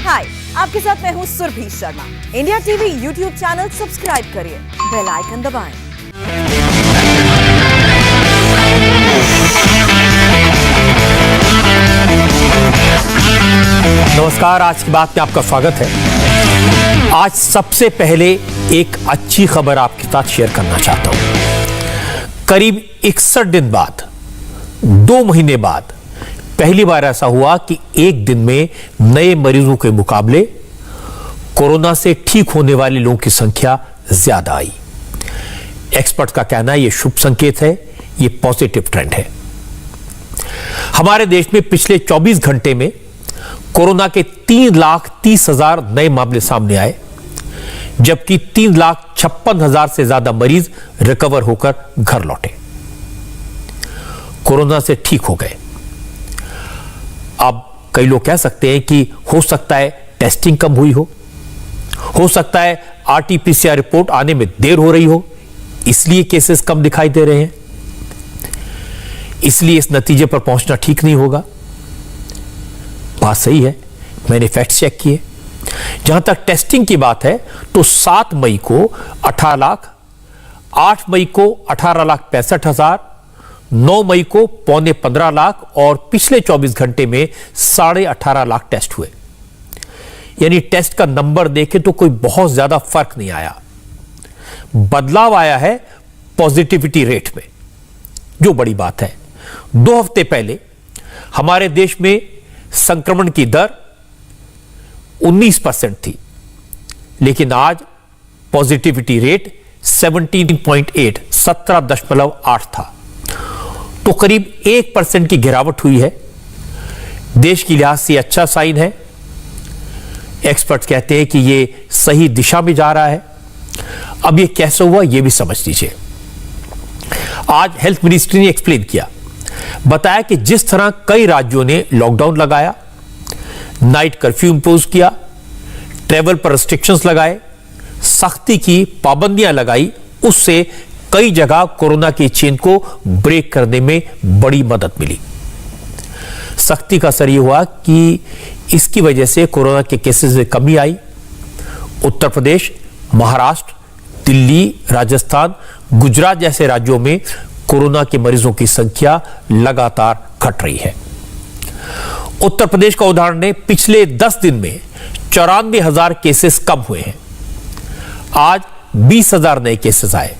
हाय, आपके साथ मैं हूँ Surabhi Sharma. India TV YouTube channel subscribe करिए, बेल आइकन दबाएं। नमस्कार, आज की बात में आपका स्वागत है। आज सबसे पहले एक अच्छी खबर आपके साथ शेयर करना चाहता हूं। करीब 61 दिन बाद, 2 महीने बाद पहली बार ऐसा हुआ कि एक दिन में नए मरीजों के मुकाबले कोरोना से ठीक होने वाले लोगों की संख्या ज्यादा आई। एक्सपर्ट का कहना है यह शुभ संकेत है, यह पॉजिटिव ट्रेंड है। हमारे देश में पिछले 24 घंटे में कोरोना के 3,30,000 नए मामले सामने आए, जबकि 3,56,000 से ज्यादा मरीज रिकवर होकर घर लौटे, कोरोना से ठीक हो गए। अब कई लोग कह सकते हैं कि हो सकता है टेस्टिंग कम हुई हो सकता है आरटी-पीसीआर रिपोर्ट आने में देर हो रही हो, इसलिए केसेस कम दिखाई दे रहे हैं। इसलिए इस नतीजे पर पहुंचना ठीक नहीं होगा। बात सही है, मैंने फैक्ट चेक किए। जहां तक टेस्टिंग की बात है तो 7 मई को 18 लाख, 8 मई को 18,65,000, 9 मई को 15.25 लाख और पिछले 24 घंटे में 18.5 लाख टेस्ट हुए। यानी टेस्ट का नंबर देखें तो कोई बहुत ज्यादा फर्क नहीं आया। बदलाव आया है पॉजिटिविटी रेट में, जो बड़ी बात है। 2 हफ्ते पहले हमारे देश में संक्रमण की दर 19% थी, लेकिन आज पॉजिटिविटी रेट 17.8, 17.8 था। तो करीब 1% की गिरावट हुई है। देश की लिहाज से अच्छा साइन है। एक्सपर्ट कहते हैं कि यह सही दिशा में जा रहा है। अब यह कैसे हुआ यह भी समझ लीजिए। आज हेल्थ मिनिस्ट्री ने एक्सप्लेन किया, बताया कि जिस तरह कई राज्यों ने लॉकडाउन लगाया, नाइट कर्फ्यू इंपोज किया, ट्रेवल पर रिस्ट्रिक्शंस लगाए, सख्ती की पाबंदियां लगाई, उससे कई जगह कोरोना की चेन को ब्रेक करने में बड़ी मदद मिली। सख्ती का असर यह हुआ कि इसकी वजह से कोरोना के केसेस में कमी आई। उत्तर प्रदेश, महाराष्ट्र, दिल्ली, राजस्थान, गुजरात जैसे राज्यों में कोरोना के मरीजों की संख्या लगातार घट रही है। उत्तर प्रदेश का उदाहरण है, पिछले 10 दिन में 94,000 केसेस कम हुए हैं। आज 20,000 नए केसेस आए।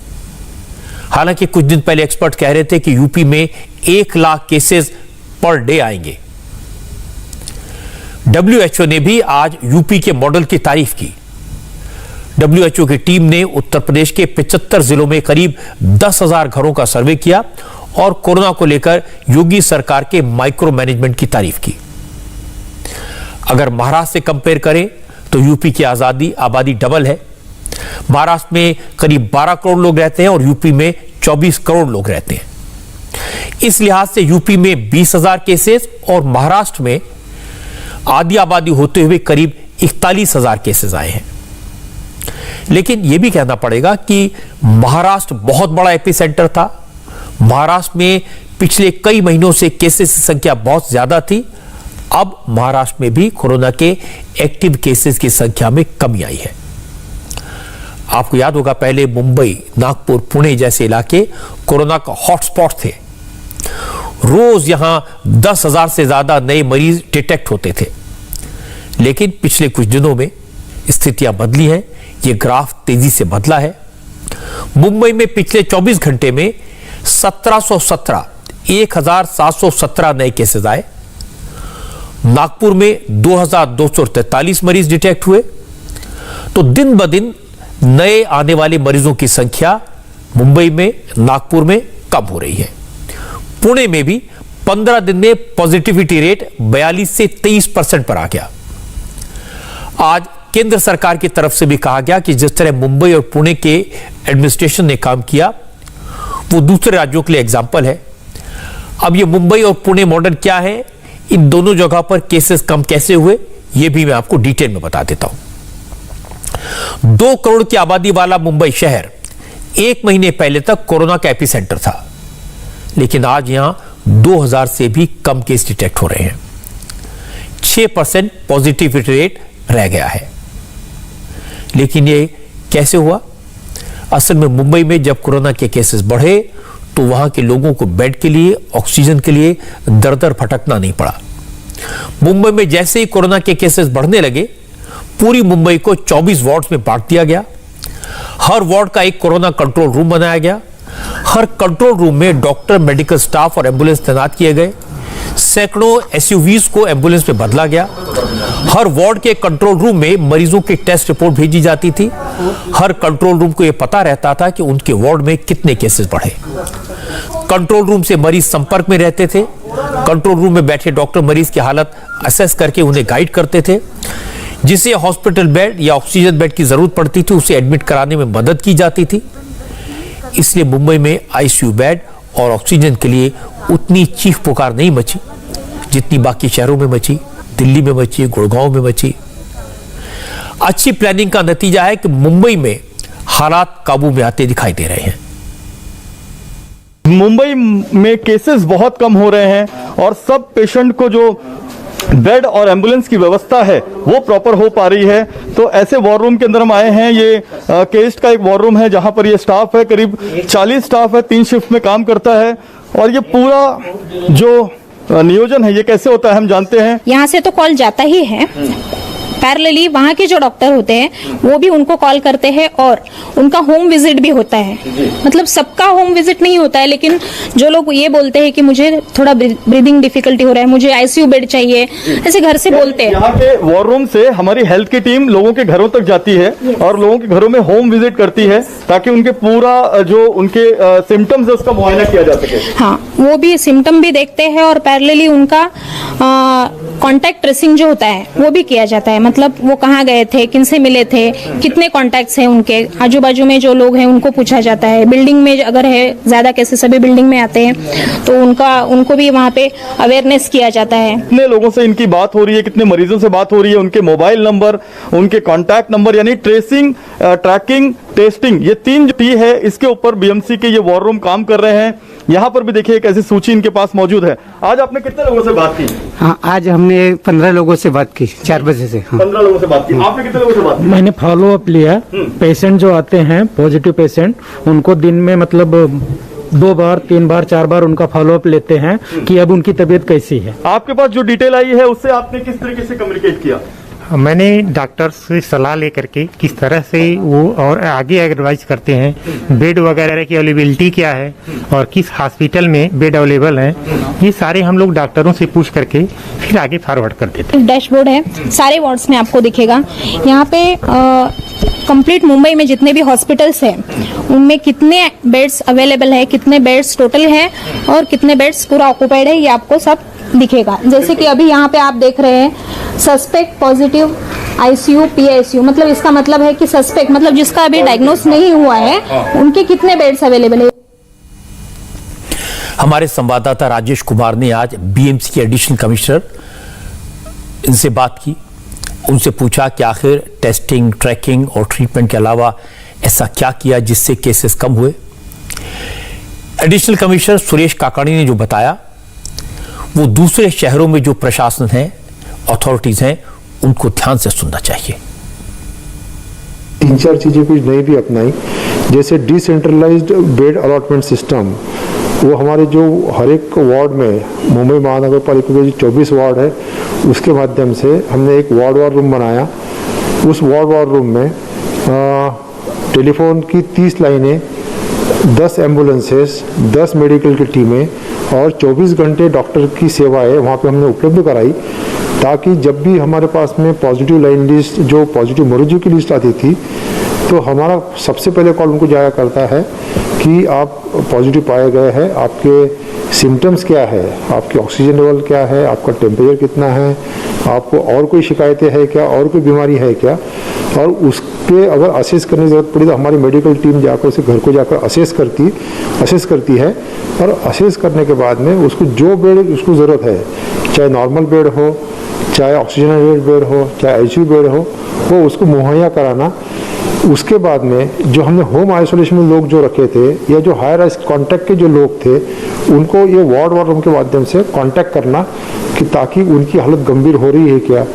हालांकि कुछ दिन पहले एक्सपर्ट कह रहे थे कि यूपी में 1 लाख केसेस पर डे आएंगे। WHO ने भी आज यूपी के मॉडल की तारीफ की। WHO की टीम ने उत्तर प्रदेश के 75 जिलों में करीब 10,000 घरों का सर्वे किया और कोरोना को लेकर योगी सरकार के माइक्रो मैनेजमेंट की तारीफ की। अगर महाराष्ट्र से कंपेयर करें तो यूपी की आबादी डबल है। महाराष्ट्र में करीब 12 करोड़ लोग रहते हैं और यूपी में 24 करोड़ लोग रहते हैं। इस लिहाज से यूपी में 20,000 केसेस और महाराष्ट्र में आधी आबादी होते हुए करीब 41,000 केसेस आए हैं। लेकिन यह भी कहना पड़ेगा कि महाराष्ट्र बहुत बड़ा एपिसेंटर था। महाराष्ट्र में पिछले कई महीनों से केसेस की संख्या बहुत ज्यादा थी। अब महाराष्ट्र में भी कोरोना के एक्टिव केसेस की संख्या में कमी आई है। आपको याद होगा, पहले मुंबई, नागपुर, पुणे जैसे इलाके कोरोना का हॉटस्पॉट थे। रोज यहां 10,000 से ज्यादा नए मरीज डिटेक्ट होते थे। लेकिन पिछले कुछ दिनों में स्थितियां बदली हैं। यह ग्राफ तेजी से बदला है। मुंबई में पिछले 24 घंटे में 1717 नए केसेस आए। नागपुर में 2,243 मरीज डिटेक्ट हुए। तो दिन ब दिन नए आने वाले मरीजों की संख्या मुंबई में, नागपुर में कम हो रही है। पुणे में भी 15 दिन में पॉजिटिविटी रेट 42 से 23% पर आ गया। आज केंद्र सरकार की तरफ से भी कहा गया कि जिस तरह मुंबई और पुणे के एडमिनिस्ट्रेशन ने काम किया, वो दूसरे राज्यों के लिए एग्जाम्पल है। अब ये मुंबई और पुणे मॉडल क्या है, इन दोनों जगह पर केसेस कम कैसे हुए, ये भी मैं आपको डिटेल में बता देता हूं। 2 करोड़ की आबादी वाला मुंबई शहर 1 महीने पहले तक कोरोना का एपिसेंटर था, लेकिन आज यहां 2,000 से भी कम केस डिटेक्ट हो रहे हैं। 6% पॉजिटिविटी रेट रह गया है। लेकिन ये कैसे हुआ? असल में मुंबई में जब कोरोना के केसेस बढ़े तो वहां के लोगों को बेड के लिए, ऑक्सीजन के लिए दर दर भटकना नहीं पड़ा। मुंबई में जैसे ही कोरोना के केसेस बढ़ने लगे, पूरी मुंबई को 24 वार्ड्स में बांट दिया गया। हर वार्ड का एक कोरोना कंट्रोल रूम बनाया गया। हर कंट्रोल रूम में डॉक्टर, मेडिकल स्टाफ और एम्बुलेंस तैनात किए गए। सैकड़ों एसयूवीज को एम्बुलेंस में बदला गया। हर वार्ड के कंट्रोल रूम में मरीजों की टेस्ट रिपोर्ट भेजी जाती थी। हर कंट्रोल रूम को यह पता रहता था कि उनके वार्ड में कितने केसेस बढ़े। कंट्रोल रूम से मरीज संपर्क में रहते थे। कंट्रोल रूम में बैठे डॉक्टर मरीज की हालत असेस करके उन्हें गाइड करते थे। जिसे हॉस्पिटल बेड या ऑक्सीजन बेड की जरूरत पड़ती थी, उसे एडमिट कराने में मदद की जाती थी। इसलिए मुंबई में आईसीयू बेड और ऑक्सीजन के लिए उतनी चीख पुकार नहीं मची जितनी बाकी शहरों में मची, दिल्ली में मची, गुड़गांव में मची। अच्छी प्लानिंग का नतीजा है कि मुंबई में हालात काबू में आते दिखाई दे रहे हैं। मुंबई में केसेस बहुत कम हो रहे हैं और सब पेशेंट को जो बेड और एम्बुलेंस की व्यवस्था है वो प्रॉपर हो पा रही है। तो ऐसे वॉर रूम के अंदर हम आए हैं। ये केस्ट का एक वॉर रूम है जहां पर ये स्टाफ है, करीब 40 स्टाफ है, 3 शिफ्ट में काम करता है। और ये पूरा जो नियोजन है ये कैसे होता है हम जानते हैं। यहाँ से तो कॉल जाता ही है, पैरेलली वहाँ के जो डॉक्टर होते हैं वो भी उनको कॉल करते हैं और उनका होम विजिट भी होता है। मतलब सबका होम विजिट नहीं होता है, लेकिन जो लोग ये बोलते हैं कि मुझे थोड़ा ब्रीदिंग डिफिकल्टी हो रहा है, मुझे आईसीयू बेड चाहिए, ऐसे घर से बोलते हैं। यहाँ के वॉर रूम से हमारी हेल्थ की टीम लोगों के घरों तक जाती है और लोगों के घरों में होम विजिट करती है ताकि उनके पूरा जो उनके सिम्टम्स है उसका मुआयना किया जा सके। हाँ, वो भी सिम्टम भी देखते हैं और पैरेलली उनका कॉन्टैक्ट ट्रेसिंग जो होता है वो भी किया जाता है। मतलब वो कहाँ गए थे, किनसे मिले थे, कितने कॉन्टैक्ट्स हैं उनके, आजू बाजू में जो लोग हैं उनको पूछा जाता है। बिल्डिंग में अगर है ज्यादा केसेस सभी बिल्डिंग में आते हैं तो उनको भी वहाँ पे अवेयरनेस किया जाता है। कितने लोगों से इनकी बात हो रही है, कितने मरीजों से बात हो रही है, उनके मोबाइल नंबर, उनके कॉन्टैक्ट नंबर, यानी ट्रेसिंग, ट्रैकिंग, टेस्टिंग, ये 3 टी है। इसके ऊपर बीएमसी के ये वॉर रूम काम कर रहे हैं। यहाँ पर भी देखिए एक ऐसी सूची इनके पास मौजूद है। आज आपने कितने लोगों से बात की? हाँ, आज हमने 15 लोगों से बात की, 4 बजे से। हाँ। 15 लोगों से बात की। आपने कितने लोगों से बात की? मैंने फॉलो अप लिया। पेशेंट जो आते हैं पॉजिटिव पेशेंट, उनको दिन में मतलब 2 बार, 3 बार, 4 बार उनका फॉलो अप लेते हैं कि अब उनकी तबीयत कैसी है। आपके पास जो डिटेल आई है उससे आपने किस तरीके से कम्युनिकेट किया? मैंने डॉक्टर से सलाह लेकर के किस तरह से वो और आगे एडवाइस करते हैं, बेड वगैरह की अवेलेबिलिटी क्या है और किस हॉस्पिटल में बेड अवेलेबल है, ये सारे हम लोग डॉक्टरों से पूछ करके फिर आगे फॉरवर्ड कर देते हैं। डैशबोर्ड है, सारे वार्ड्स में आपको दिखेगा। यहाँ पे कंप्लीट मुंबई में जितने भी हॉस्पिटल्स हैं उनमें कितने बेड्स अवेलेबल है, कितने बेड्स टोटल है और कितने बेड्स पूरा ऑक्यूपाइड है, ये आपको सब दिखेगा। जैसे कि अभी यहाँ पे आप देख रहे हैं सस्पेक्ट पॉजिटिव आईसीयू पीआईसीयू, मतलब इसका मतलब है कि सस्पेक्ट मतलब जिसका अभी डायग्नोस नहीं हुआ है उनके कितने बेड्स अवेलेबल है। हमारे संवाददाता राजेश कुमार ने आज बीएमसी के एडिशनल कमिश्नर इनसे बात की। उनसे पूछा कि आखिर टेस्टिंग, ट्रैकिंग और ट्रीटमेंट के अलावा ऐसा क्या किया जिससे केसेस कम हुए। एडिशनल कमिश्नर सुरेश काकाणी ने जो बताया वो दूसरे शहरों में जो प्रशासन है, अथॉरिटीज हैं, उनको ध्यान से सुनना चाहिए। 3-4 चीजें कुछ नई भी अपनाई, जैसे डिसेंट्रलाइज्ड बेड अलॉटमेंट सिस्टम। वो हमारे जो हर एक वार्ड में, मुंबई महानगर पालिका के जो 24 वार्ड है उसके माध्यम से हमने एक वार्ड रूम बनाया। उस वार्ड रूम में टेलीफोन की 30 लाइनें, 10 एम्बुलेंसेस, 10 मेडिकल की टीमें और 24 घंटे डॉक्टर की सेवाएं वहाँ पे हमने उपलब्ध कराई, ताकि जब भी हमारे पास में पॉजिटिव लाइन लिस्ट, जो पॉजिटिव मरीजों की लिस्ट आती थी, तो हमारा सबसे पहले कॉल उनको जाया करता है कि आप पॉजिटिव पाए गए हैं, आपके सिम्टम्स क्या है, आपकी ऑक्सीजन लेवल क्या है, आपका टेम्परेचर कितना है, आपको और कोई शिकायतें हैं क्या, और कोई बीमारी है क्या। और उसके अगर असेस करने की ज़रूरत पड़ी तो हमारी मेडिकल टीम जाकर उसे घर को जाकर असेस करती है। और असेस करने के बाद में उसको जो बेड उसको ज़रूरत है, चाहे नॉर्मल बेड हो, चाहे ऑक्सीजनेटेड बेड हो, चाहे आईसीयू बेड हो, वो उसको मुहैया कराना। उसके बाद में जो हमने होम आइसोलेशन में लोग जो रखे थे या जो हाई रिस्क कॉन्टैक्ट के जो लोग थे, उनको ये वार्ड रूम के माध्यम से कांटेक्ट करना कि ताकि उनकी हालत गंभीर हो रही है क्या,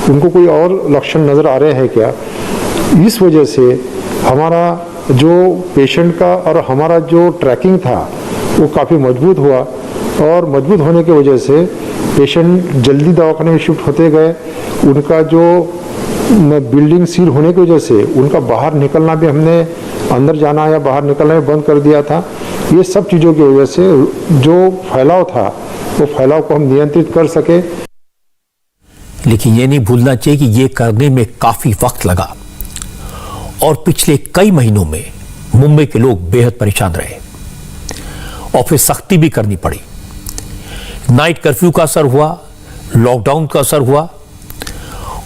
उनको कोई और लक्षण नज़र आ रहे हैं क्या। इस वजह से हमारा जो पेशेंट का और हमारा जो ट्रैकिंग था वो काफ़ी मजबूत हुआ, और मजबूत होने की वजह से पेशेंट जल्दी दवाखाने में शिफ्ट होते गए। उनका जो बिल्डिंग सील होने की वजह से उनका बाहर निकलना भी हमने, अंदर जाना या बाहर निकलना भी बंद कर दिया था। ये सब चीज़ों की वजह से जो फैलाव था वो फैलाव को हम नियंत्रित कर सके। लेकिन ये नहीं भूलना चाहिए कि ये करने में काफी वक्त लगा और पिछले कई महीनों में मुंबई के लोग बेहद परेशान रहे और फिर सख्ती भी करनी पड़ी। नाइट कर्फ्यू का असर हुआ, लॉकडाउन का असर हुआ,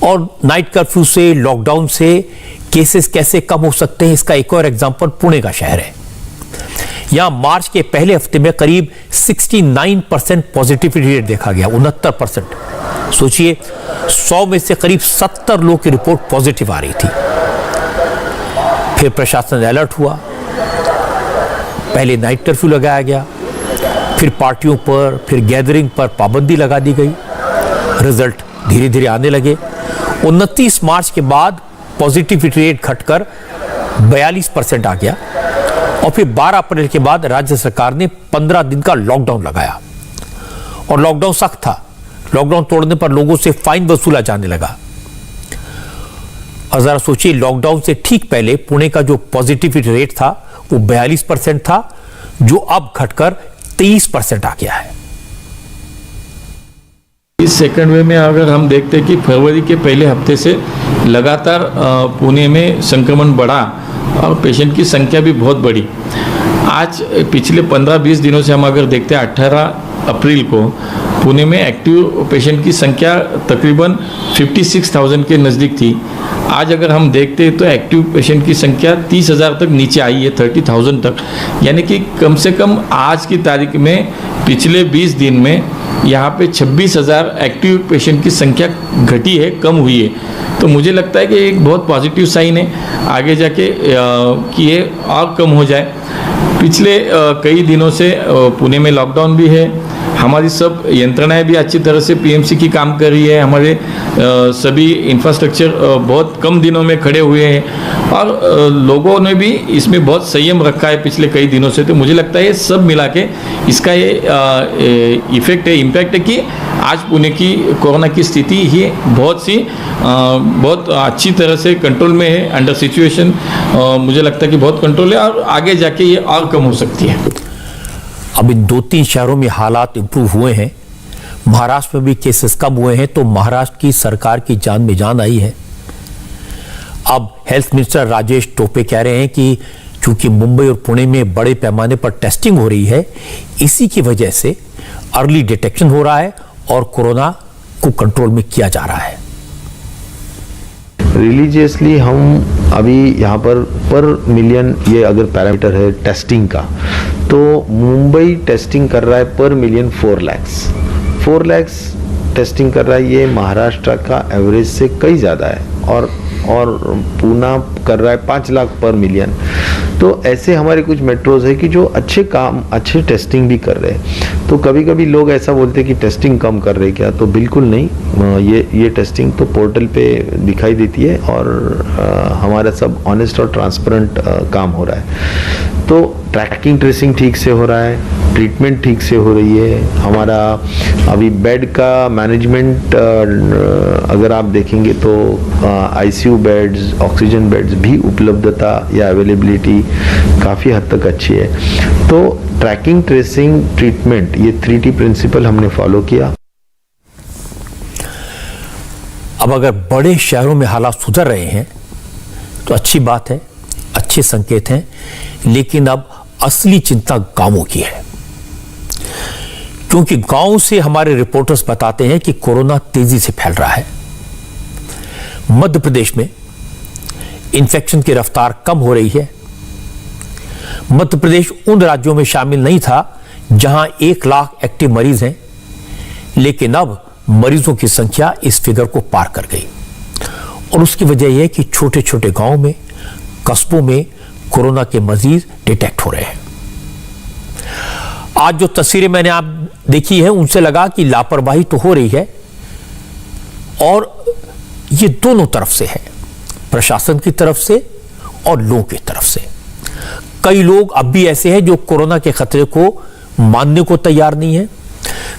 और नाइट कर्फ्यू से, लॉकडाउन से केसेस कैसे कम हो सकते हैं, इसका एक और एग्जांपल पुणे का शहर है। यहां मार्च के पहले हफ्ते में करीब 69% पॉजिटिविटी रेट देखा गया, 69%। सोचिए 100 में से करीब 70 लोग की रिपोर्ट पॉजिटिव आ रही थी। फिर प्रशासन अलर्ट हुआ, पहले नाइट कर्फ्यू लगाया गया, फिर पार्टियों पर, फिर गैदरिंग पर पाबंदी लगा दी गई। रिजल्ट धीरे धीरे आने लगे। 29 मार्च के बाद पॉजिटिविटी रेट घटकर 42% आ गया, और फिर 12 अप्रैल के बाद राज्य सरकार ने 15 दिन का लॉकडाउन लगाया, और लॉकडाउन सख्त था। लॉकडाउन तोड़ने पर लोगों से फाइन वसूला जाने लगा। और जरा सोचिए, लॉकडाउन से ठीक पहले पुणे का जो पॉजिटिविटी रेट था वो 42% था, जो अब घटकर 23% आ गया है। इस सेकंड वेव में अगर हम देखते हैं कि फरवरी के पहले हफ्ते से लगातार पुणे में संक्रमण बढ़ा और पेशेंट की संख्या भी बहुत बढ़ी। आज पिछले 15-20 दिनों से हम अगर देखते हैं 18 अप्रैल को पुणे में एक्टिव पेशेंट की संख्या तकरीबन 56,000 के नज़दीक थी। आज अगर हम देखते हैं तो एक्टिव पेशेंट की संख्या 30,000 तक नीचे आई है, 30,000 तक। यानी कि कम से कम आज की तारीख में पिछले 20 दिन में यहाँ पे 26,000 एक्टिव पेशेंट की संख्या घटी है, कम हुई है। तो मुझे लगता है कि एक बहुत पॉजिटिव साइन है आगे जाके कि ये और कम हो जाए। पिछले कई दिनों से पुणे में लॉकडाउन भी है, हमारी सब यंत्रणाएं भी अच्छी तरह से पीएमसी की काम कर रही है, हमारे सभी इंफ्रास्ट्रक्चर बहुत कम दिनों में खड़े हुए हैं, और लोगों ने भी इसमें बहुत संयम रखा है पिछले कई दिनों से। तो मुझे लगता है ये सब मिला के इसका ये इफेक्ट है, इम्पैक्ट है कि आज पुणे की कोरोना की स्थिति ही बहुत अच्छी तरह से कंट्रोल में है, अंडर सिचुएशन। मुझे लगता है कि बहुत कंट्रोल है और आगे जाके ये और कम हो सकती है। अब इन 2-3 शहरों में हालात इंप्रूव हुए हैं, महाराष्ट्र में भी केसेस कम हुए हैं, तो महाराष्ट्र की सरकार की जान में जान आई है। अब हेल्थ मिनिस्टर राजेश टोपे कह रहे हैं कि चूंकि मुंबई और पुणे में बड़े पैमाने पर टेस्टिंग हो रही है, इसी की वजह से अर्ली डिटेक्शन हो रहा है और कोरोना को कंट्रोल में किया जा रहा है। रिलीजियसली हम अभी यहाँ पर मिलियन ये अगर पैरामीटर है टेस्टिंग का, तो मुंबई टेस्टिंग कर रहा है पर मिलियन 4 लाख टेस्टिंग कर रहा है। ये महाराष्ट्र का एवरेज से कई ज़्यादा है, और पुणे कर रहा है 5 लाख पर मिलियन। तो ऐसे हमारे कुछ मेट्रोज है कि जो अच्छे टेस्टिंग भी कर रहे हैं। तो कभी कभी लोग ऐसा बोलते हैं कि टेस्टिंग कम कर रहे क्या, तो बिल्कुल नहीं। ये टेस्टिंग तो पोर्टल पे दिखाई देती है, और हमारा सब ऑनेस्ट और ट्रांसपेरेंट काम हो रहा है। तो ट्रैकिंग ट्रेसिंग ठीक से हो रहा है, ट्रीटमेंट ठीक से हो रही है। हमारा अभी बेड का मैनेजमेंट अगर आप देखेंगे तो आईसीयू बेड्स, ऑक्सीजन बेड्स भी उपलब्धता या अवेलेबिलिटी काफ़ी हद तक अच्छी है। तो ट्रैकिंग ट्रेसिंग ट्रीटमेंट, ये 3T प्रिंसिपल हमने फॉलो किया। अब अगर बड़े शहरों में हालात सुधर रहे हैं तो अच्छी बात है, अच्छे संकेत हैं, लेकिन अब असली चिंता गांवों की है, क्योंकि गांव से हमारे रिपोर्टर्स बताते हैं कि कोरोना तेजी से फैल रहा है। मध्य प्रदेश में इन्फेक्शन की रफ्तार कम हो रही है। मध्य प्रदेश उन राज्यों में शामिल नहीं था जहां 1 लाख एक्टिव मरीज हैं, लेकिन अब मरीजों की संख्या इस फिगर को पार कर गई, और उसकी वजह यह है कि छोटे छोटे गांवों में, कस्बों में कोरोना के मरीज डिटेक्ट हो रहे हैं। आज जो तस्वीरें मैंने आप देखी है, उनसे लगा कि लापरवाही तो हो रही है, और ये दोनों तरफ से है, प्रशासन की तरफ से और लोगों की तरफ से। कई लोग अब भी ऐसे हैं जो कोरोना के खतरे को मानने को तैयार नहीं है।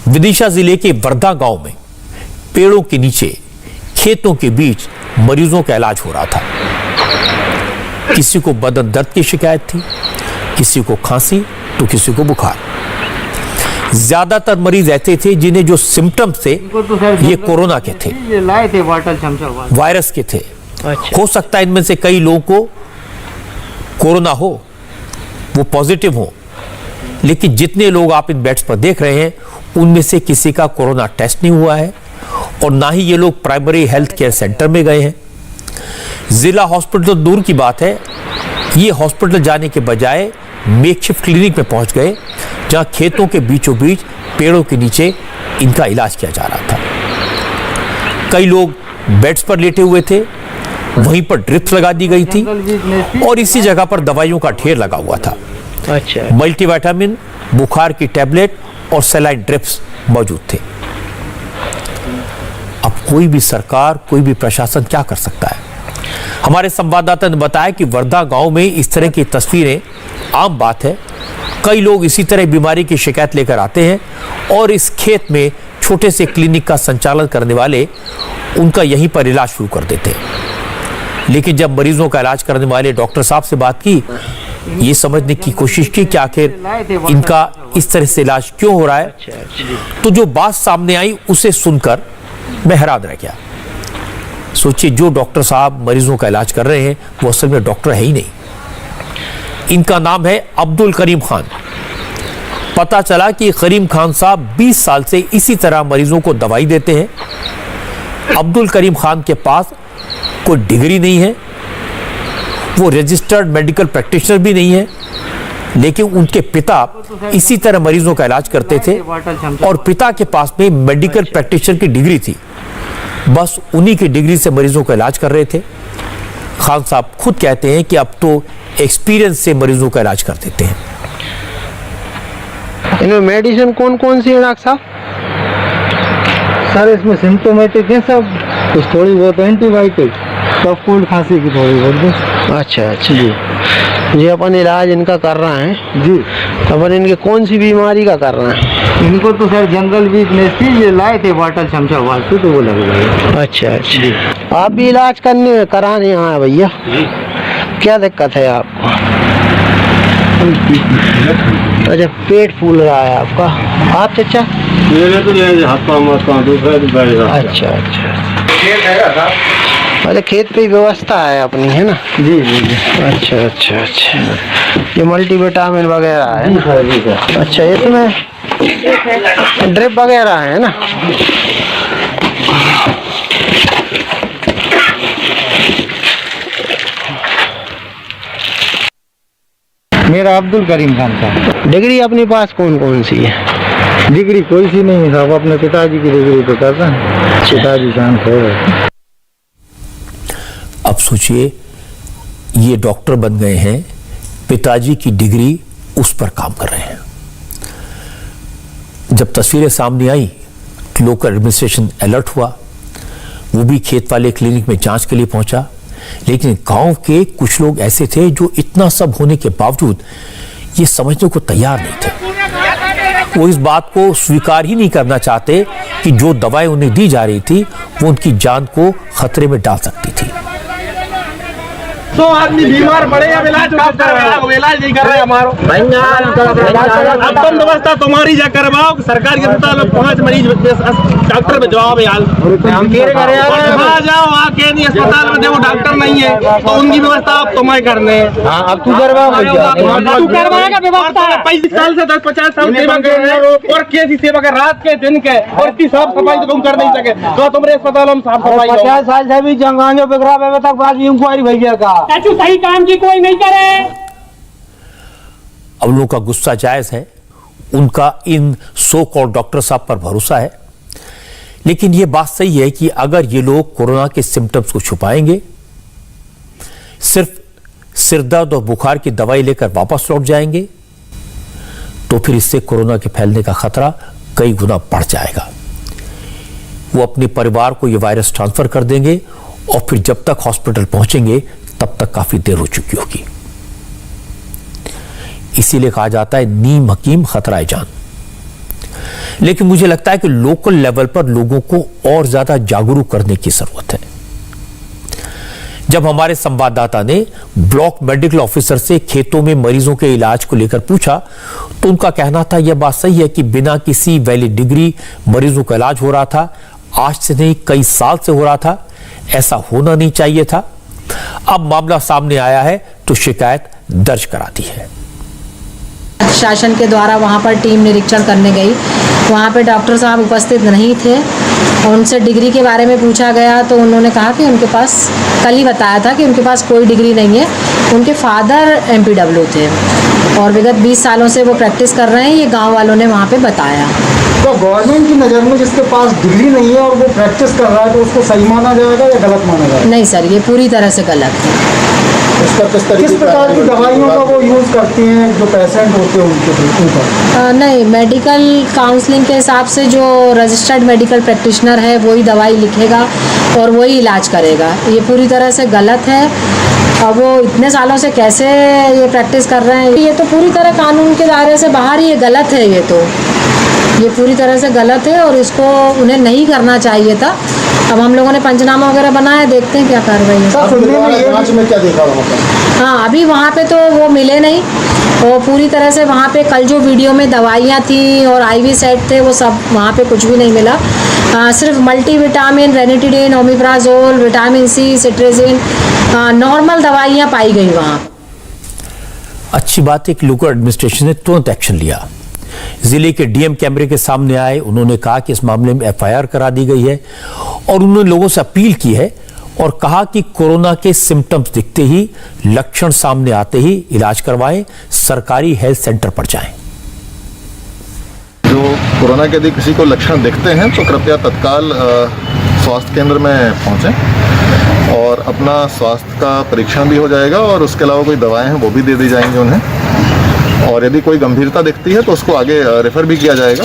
विदिशा जिले के वर्धा गांव में पेड़ों के नीचे खेतों के बीच मरीजों का इलाज हो रहा था। किसी को बदन दर्द की शिकायत थी, किसी को खांसी तो किसी को बुखार। ज्यादातर मरीज ऐसे थे जिन्हें जो सिम्टम्स थे ये कोरोना के थे, लाए थे बॉटल वायरस के थे। हो सकता है इनमें से कई लोगों को कोरोना हो, वो पॉजिटिव हो, लेकिन जितने लोग आप इन बेड्स पर देख रहे हैं उनमें से किसी का कोरोना टेस्ट नहीं हुआ है और ना ही ये लोग प्राइमरी हेल्थ केयर सेंटर में गए हैं। जिला हॉस्पिटल तो दूर की बात है, ये हॉस्पिटल जाने के बजाय मेकशिफ्ट क्लिनिक में पहुंच गए जहां खेतों के बीचों बीच पेड़ों के नीचे इनका इलाज किया जा रहा था। कई लोग बेड्स पर लेटे हुए थे, वहीं पर ड्रिप्स लगा दी गई थी और इसी जगह पर दवाइयों का ढेर लगा हुआ था। अच्छा। मल्टीविटामिन, बुखार की टैबलेट और सलाइन ड्रिप्स मौजूद थे। अब कोई भी सरकार, कोई भी प्रशासन क्या कर सकता है? हमारे संवाददाता ने बताया कि वर्धा गांव में इस तरह की तस्वीरें आम बात है। कई लोग इसी तरह बीमारी की शिकायत लेकर आते हैं और इस खेत में छोटे से क्लिनिक का संचालन करने वाले उनका यहीं पर इलाज शुरू कर देते हैं। लेकिन जब मरीजों का इलाज करने वाले डॉक्टर साहब से बात की, ये समझने की कोशिश की कि आखिर इनका इस तरह से इलाज क्यों हो रहा है, तो जो बात सामने आई उसे सुनकर मैं हैरान रह गया। सोचिए, जो डॉक्टर साहब मरीजों का इलाज कर रहे हैं वो असल में डॉक्टर है ही नहीं। इनका नाम है अब्दुल करीम खान। पता चला कि करीम खान साहब 20 साल से इसी तरह मरीजों को दवाई देते हैं। अब्दुल करीम खान के पास कोई डिग्री नहीं है, वो रजिस्टर्ड मेडिकल प्रैक्टिशनर भी नहीं है, लेकिन उनके पिता इसी तरह मरीजों का इलाज करते थे और पिता के पास में मेडिकल प्रैक्टिशनर की डिग्री थी। बस उन्हीं की डिग्री से मरीजों का इलाज कर रहे थे। खान साहब खुद कहते हैं कि अब तो एक्सपीरियंस से मरीजों का इलाज कर देते हैं। इनमें मेडिसिन कौन कौन सी है डॉक्टर साहब? सर इसमें सिम्टोमेटिक है सब, कुछ थोड़ी बहुत एंटीबायोटिक, कफ कोल्ड खांसी की थोड़ी बहुत। अच्छा अच्छा जी जी। अपन इलाज इनका कर रहे हैं जी। अपन इनके कौन सी बीमारी का कर रहे हैं? इनको तो सर जनरल वीकनेस थी, ये लाए थे बॉटल चमचा वास्ते तो वो लग गया। अच्छा अच्छा। आप भी इलाज करने कराने यहाँ है भैया? क्या दिक्कत है आपको? अच्छा, पेट फूल रहा है आपका। आप चाचा? मेरे तो हाथ पाँव दूसरा। अच्छा अच्छा। अरे खेत पे व्यवस्था है अपनी, है ना? जी जी जी। अच्छा अच्छा अच्छा। ये मल्टीविटामिन वगैरह है ना? अच्छा, इसमें ड्रिप वगैरह है ना? मेरा अब्दुल करीम खान था। डिग्री अपने पास कौन कौन सी है? डिग्री कोई सी नहीं साहब, अपने पिताजी की डिग्री पे कर रहे हैं। पिताजी जान है। अब सोचिए, ये डॉक्टर बन गए हैं, पिताजी की डिग्री उस पर काम कर रहे हैं। जब तस्वीरें सामने आई, लोकल एडमिनिस्ट्रेशन अलर्ट हुआ, वो भी खेत वाले क्लिनिक में जांच के लिए पहुंचा। लेकिन गांव के कुछ लोग ऐसे थे जो इतना सब होने के बावजूद ये समझने को तैयार नहीं थे। वो इस बात को स्वीकार ही नहीं करना चाहते कि जो दवाएं उन्हें दी जा रही थी वो उनकी जान को खतरे में डाल सकती थी। तो आदमी बीमार पड़े, अब इलाज कहाँ कर रहे हैं? इलाज नहीं कर रहे हमारो। अब तुम व्यवस्था तुम्हारी जा करवाओ, सरकार के अस्पताल में 5 मरीज डॉक्टर में जवाब यार वहाँ जाओ, वहाँ के नहीं अस्पताल में देखो डॉक्टर नहीं है, तो उनकी व्यवस्था आप तुम्हें करने। अब तू करवाओ, तू करवाएगा व्यवस्था। 35 साल से 10-50 साल सेवा कर रहे हैं और कैसी सेवा कर, रात के दिन के, और इसकी साफ सफाई तो तुम कर नहीं सके। तो तुम्हारे अस्पताल में साफ सफाई 50 साल से भी जंगानियों पे खराब तक बाद इंक्वायरी भैया का सही काम की कोई नहीं करे। अब लोगों का गुस्सा जायज है, उनका इन सो कॉल्ड डॉक्टर साहब पर भरोसा है, लेकिन यह बात सही है कि अगर ये लोग कोरोना के सिम्टम्स को छुपाएंगे, सिर्फ सिरदर्द और बुखार की दवाई लेकर वापस लौट जाएंगे, तो फिर इससे कोरोना के फैलने का खतरा कई गुना बढ़ जाएगा। वो अपने परिवार को यह वायरस ट्रांसफर कर देंगे और फिर जब तक हॉस्पिटल पहुंचेंगे तब तक काफी देर हो चुकी होगी। इसीलिए कहा जाता है नीम हकीम खतरा जान। लेकिन मुझे लगता है कि लोकल लेवल पर लोगों को और ज्यादा जागरूक करने की जरूरत है। जब हमारे संवाददाता ने ब्लॉक मेडिकल ऑफिसर से खेतों में मरीजों के इलाज को लेकर पूछा तो उनका कहना था यह बात सही है कि बिना किसी वैलिड डिग्री मरीजों का इलाज हो रहा था। आज से नहीं, कई साल से हो रहा था। ऐसा होना नहीं चाहिए था। अब मामला सामने आया है तो शिकायत दर्ज करा दी है। शासन के द्वारा वहाँ पर टीम निरीक्षण करने गई। वहाँ पे डॉक्टर साहब उपस्थित नहीं थे। उनसे डिग्री के बारे में पूछा गया तो उन्होंने कहा कि उनके पास, कल ही बताया था कि उनके पास कोई डिग्री नहीं है। उनके फादर MPW थे और विगत 20 सालों से वो प्रैक्टिस कर रहे हैं, ये गांव वालों ने वहाँ पे बताया। तो गवर्नमेंट की नज़र में जिसके पास डिग्री नहीं है और वो प्रैक्टिस कर रहा है तो उसको सही माना जाएगा या गलत माना जाएगा? नहीं सर, ये पूरी तरह से गलत है। किस प्रकार की दवाइयों का वो यूज़ करती हैं जो पेशेंट होते हैं उनके ऊपर? नहीं, मेडिकल काउंसलिंग के हिसाब से जो रजिस्टर्ड मेडिकल प्रैक्टिशनर है वही दवाई लिखेगा और वही इलाज करेगा। ये पूरी तरह से गलत है। अब वो इतने सालों से कैसे ये प्रैक्टिस कर रहे हैं, ये तो पूरी तरह कानून के दायरे से बाहर ही, ये गलत है। ये पूरी तरह से गलत है और इसको उन्हें नहीं करना चाहिए था। अब हम लोगों ने पंचनामा वगैरह बनाया, देखते हैं क्या कार्रवाई है। जांच में क्या देखा वहाँ पर? हाँ, अभी वहाँ पे तो वो मिले नहीं। वो पूरी तरह से वहाँ पे कल जो वीडियो में दवाइयाँ थी और IV सेट थे वो सब वहाँ पे कुछ भी नहीं मिला। सिर्फ multivitamin, ranitidine, omeprazole, vitamin C, cetirizine, normal दवाइयाँ पाई गई वहाँ। अच्छी बात है कि लोकल एडमिनिस्ट्रेशन ने तुरंत एक्शन लिया। जिले के DM कैमरे के सामने आए, उन्होंने कहा कि इस मामले में FIR करा दी गई है और उन्होंने लोगों से अपील की है और कहा कि कोरोना के सिम्टम्स दिखते ही, लक्षण सामने आते ही इलाज करवाएं, सरकारी हेल्थ सेंटर पर जाएं। जो कोरोना के यदि किसी को लक्षण दिखते हैं तो कृपया तत्काल स्वास्थ्य केंद्र में पहुंचें और अपना स्वास्थ्य का परीक्षण भी हो जाएगा और उसके अलावा कोई दवाएं हैं वो भी दे दी जाएंगी उन्हें। और यदि कोई गंभीरता दिखती है तो उसको आगे रेफर भी किया जाएगा।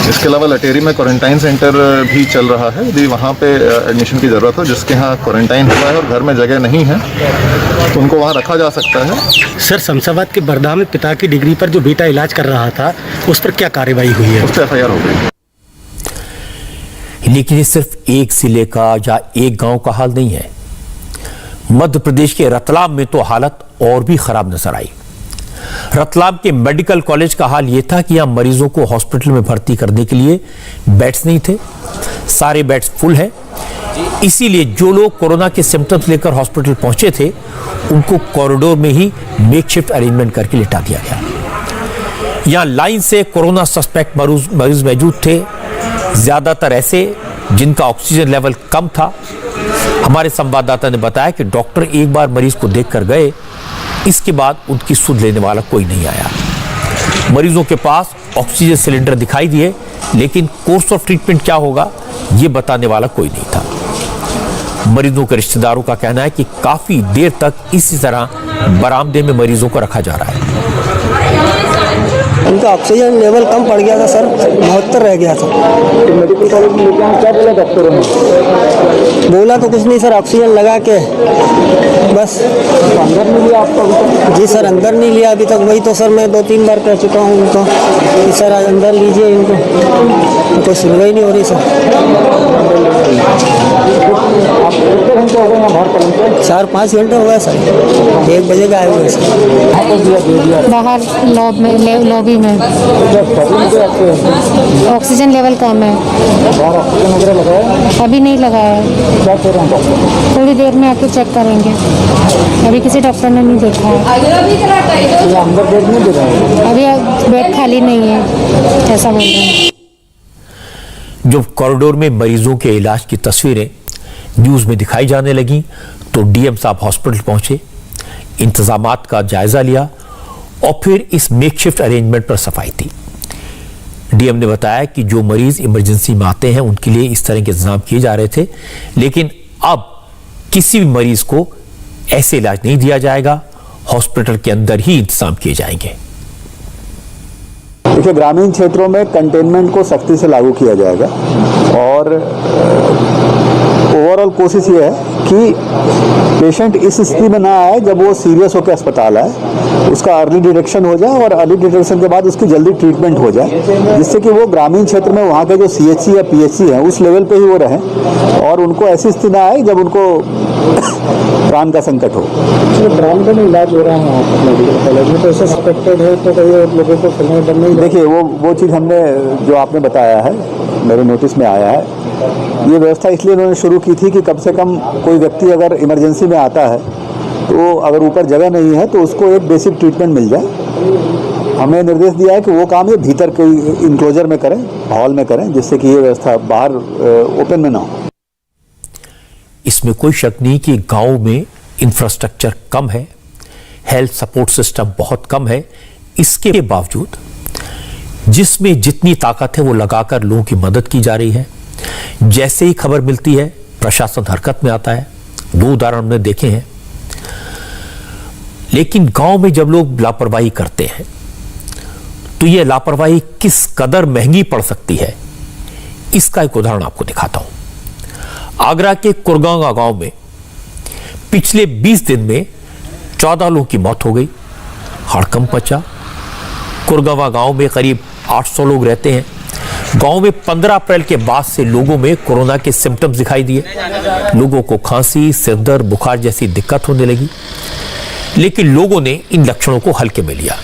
इसके अलावा लटेरी में क्वारंटाइन सेंटर भी चल रहा है। यदि वहाँ पे एडमिशन की ज़रूरत हो, जिसके यहाँ क्वारंटाइन हुआ है और घर में जगह नहीं है तो उनको वहाँ रखा जा सकता है। सर, शमशाबाद के बरधा में पिता की डिग्री पर जो बेटा इलाज कर रहा था उस पर क्या कार्रवाई हुई है? उस पर FIR हो गई। लेकिन ये सिर्फ एक जिले का या एक गांव का हाल नहीं है। मध्य प्रदेश के रतलाम में तो हालत और भी खराब नजर आई। रतलाम के मेडिकल कॉलेज का हाल यह था कि यहां मरीजों को हॉस्पिटल में भर्ती करने के लिए बेड्स नहीं थे। सारे बेड्स फुल हैं। इसीलिए जो लोग कोरोना के सिम्टम्स लेकर हॉस्पिटल पहुंचे थे उनको कॉरिडोर में ही मेकशिफ्ट अरेंजमेंट करके लिटा दिया गया। यहां लाइन से कोरोना सस्पेक्ट मरीज मौजूद थे, ज्यादातर ऐसे जिनका ऑक्सीजन लेवल कम था। हमारे संवाददाता ने बताया कि डॉक्टर एक बार मरीज को देखकर गए, इसके बाद उनकी सुध लेने वाला कोई नहीं आया। मरीजों के पास ऑक्सीजन सिलेंडर दिखाई दिए, लेकिन कोर्स ऑफ ट्रीटमेंट क्या होगा ये बताने वाला कोई नहीं था। मरीजों के रिश्तेदारों का कहना है कि काफी देर तक इसी तरह बरामदे में मरीजों को रखा जा रहा है। उनका ऑक्सीजन लेवल कम पड़ गया था सर, 72 रह गया था। मेडिकल कॉलेज में लेके क्या बोला डॉक्टरों ने? बोला तो कुछ नहीं सर, ऑक्सीजन लगा के बस। अंदर नहीं लिया आपको? जी सर, अंदर नहीं लिया अभी तक। वही तो सर मैं 2-3 बार कह चुका हूँ उनको कि सर अंदर लीजिए इनको, तो कोई सुनवाई नहीं हो रही सर। 4-5 घंटे हो गए सर, 1 बजे का आए हुए सर। बाहर लॉबी में ऑक्सीजन लेवल कम है। अभी नहीं लगाया, थोड़ी देर में आके चेक करेंगे। अभी किसी डॉक्टर ने नहीं देखा है। अभी बेड खाली नहीं है, ऐसा बोल रहे हैं। जब कॉरिडोर में मरीजों के इलाज की तस्वीरें न्यूज में दिखाई जाने लगी तो DM साहब हॉस्पिटल पहुंचे, इंतजामात का जायजा लिया और फिर इस मेकशिफ्ट अरेंजमेंट पर सफाई थी। DM ने बताया कि जो मरीज इमरजेंसी में आते हैं उनके लिए इस तरह के इंतजाम किए जा रहे थे, लेकिन अब किसी भी मरीज को ऐसे इलाज नहीं दिया जाएगा, हॉस्पिटल के अंदर ही इंतजाम किए जाएंगे। देखिए, ग्रामीण क्षेत्रों में कंटेनमेंट को सख्ती से लागू किया जाएगा और ओवरऑल कोशिश ये है कि पेशेंट इस स्थिति में ना आए जब वो सीरियस होकर अस्पताल आए, उसका अर्ली डिटेक्शन हो जाए और अर्ली डिटेक्शन के बाद उसकी जल्दी ट्रीटमेंट हो जाए, जिससे कि वो ग्रामीण क्षेत्र में वहाँ के जो CHC या PHC हैं उस लेवल पे ही वो रहें और उनको ऐसी स्थिति ना आए जब उनको प्राण का संकट हो। ग्रामीण में इलाज हो रहा है वहाँ पर मेडिकल कॉलेज में, तो सस्पेक्टेड है तो कई और लोगों को फिलहाल बंद नहीं। देखिए वो चीज़ हमने जो आपने बताया है मेरे नोटिस में आया है, ये व्यवस्था इसलिए उन्होंने शुरू की थी कि कम से कम कोई व्यक्ति अगर इमरजेंसी में आता है तो अगर ऊपर जगह नहीं है तो उसको एक बेसिक ट्रीटमेंट मिल जाए। हमें निर्देश दिया है कि वो काम ये भीतर कोई इंक्लोजर में करें, हॉल में करें, जिससे कि ये व्यवस्था बाहर ओपन में ना हो। इसमें कोई शक नहीं कि गांव में इंफ्रास्ट्रक्चर कम है, हेल्थ सपोर्ट सिस्टम बहुत कम है। इसके बावजूद जिसमें जितनी ताकत है वो लगाकर लोगों की मदद की जा रही है। जैसे ही खबर मिलती है प्रशासन हरकत में आता है। 2 उदाहरण हमने देखे हैं। लेकिन गांव में जब लोग लापरवाही करते हैं तो यह लापरवाही किस कदर महंगी पड़ सकती है, इसका एक उदाहरण आपको दिखाता हूं। आगरा के कुरगांव गांव में पिछले 20 दिन में 14 लोगों की मौत हो गई। हड़कंप मचा। कुरगांव गांव में करीब 800 लोग रहते हैं। गांव में 15 अप्रैल के बाद से लोगों में कोरोना के सिम्टम्स दिखाई दिए। लोगों को खांसी, सिरदर्द, बुखार जैसी दिक्कत होने लगी, लेकिन लोगों ने इन लक्षणों को हल्के में लिया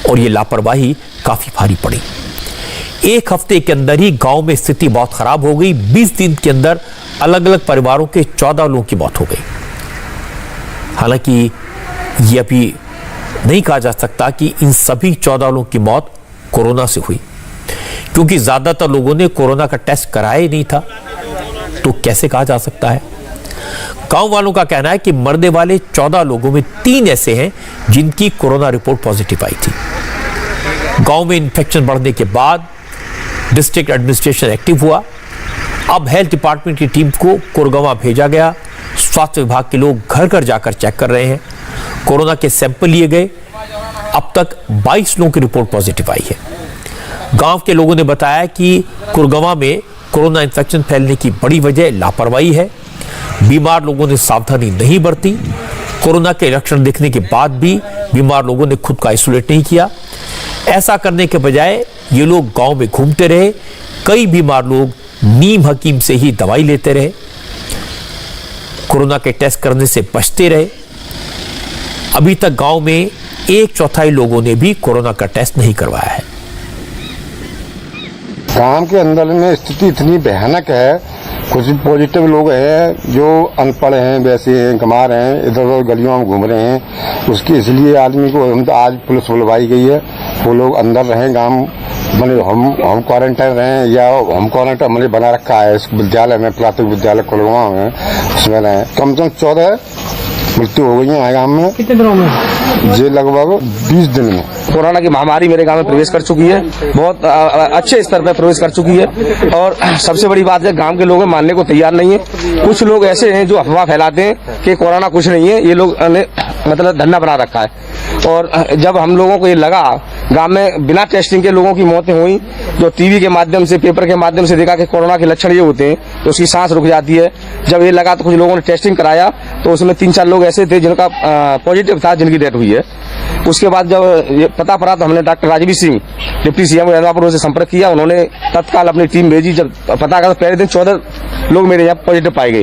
और ये लापरवाही काफी भारी पड़ी। 1 हफ्ते के अंदर ही गांव में स्थिति बहुत खराब हो गई। 20 दिन के अंदर अलग अलग परिवारों के 14 लोगों की मौत हो गई। हालांकि ये अभी नहीं कहा जा सकता कि इन सभी 14 लोगों की मौत कोरोना से हुई, क्योंकि ज्यादातर लोगों ने कोरोना का टेस्ट कराया ही नहीं था। तो कैसे कहा जा सकता है? गांव वालों का कहना है कि मरने वाले 14 लोगों में 3 ऐसे हैं जिनकी कोरोना रिपोर्ट पॉजिटिव आई थी। गांव में इन्फेक्शन बढ़ने के बाद डिस्ट्रिक्ट एडमिनिस्ट्रेशन एक्टिव हुआ। अब हेल्थ डिपार्टमेंट की टीम को कुरगांव भेजा गया। स्वास्थ्य विभाग के लोग घर घर जाकर चेक कर रहे हैं। कोरोना के सैंपल लिए गए। अब तक 22 लोगों की रिपोर्ट पॉजिटिव आई है। गांव के लोगों ने बताया कि कुरगांव में कोरोना इन्फेक्शन फैलने की बड़ी वजह लापरवाही है। बीमार लोगों ने सावधानी नहीं बरती। कोरोना के लक्षण दिखने के बाद भी बीमार लोगों ने खुद को आइसोलेट नहीं किया। ऐसा करने के बजाय ये लोग गांव में घूमते रहे। कई बीमार लोग नीम हकीम से ही दवाई लेते रहे, कोरोना के टेस्ट करने से बचते रहे। अभी तक गांव में 1/4 लोगों ने भी कोरोना का टेस्ट नहीं करवाया है। गांव के अंदर में स्थिति इतनी भयानक है। कुछ पॉजिटिव लोग हैं जो अनपढ़ हैं, वैसे हैं, गंवार हैं, इधर उधर गलियों में घूम रहे हैं। उसकी इसलिए आदमी को हम तो आज पुलिस बुलवाई गई है, वो लोग अंदर रहें। गांव मैंने हम क्वारंटाइन रहें या हम क्वारंटाइन मैंने बना रखा है इस विद्यालय में, प्राथमिक विद्यालय कुरगांव में, उसमें रहें। कम से कम 14 मृत्यु हो गई है गांव में। कितने दिनों में? ये लगभग 20 दिन में। कोरोना की महामारी मेरे गांव में प्रवेश कर चुकी है, बहुत अच्छे स्तर पर प्रवेश कर चुकी है। और सबसे बड़ी बात है, गांव के लोग मानने को तैयार नहीं है। कुछ लोग ऐसे हैं जो अफवाह फैलाते हैं कि कोरोना कुछ नहीं है। ये लोग ने मतलब धंधा बना रखा है। और जब हम लोगों को ये लगा, गांव में बिना टेस्टिंग के लोगों की मौतें हुई, जो टीवी के माध्यम से, पेपर के माध्यम से देखा कि कोरोना के लक्षण ये होते हैं, तो उसकी सांस रुक जाती है। जब ये लगा तो कुछ लोगों ने टेस्टिंग कराया, तो उसमें 3-4 लोग ऐसे थे जिनका पॉजिटिव था, जिनकी डेथ हुई है। उसके बाद जब ये पता पड़ा तो हमने doctor Rajveer Singh, deputy CM Hyderabad से संपर्क किया। उन्होंने तत्काल अपनी टीम भेजी। जब पता करा तो पहले दिन 14 लोग मेरे यहाँ पॉजिटिव पाए गए।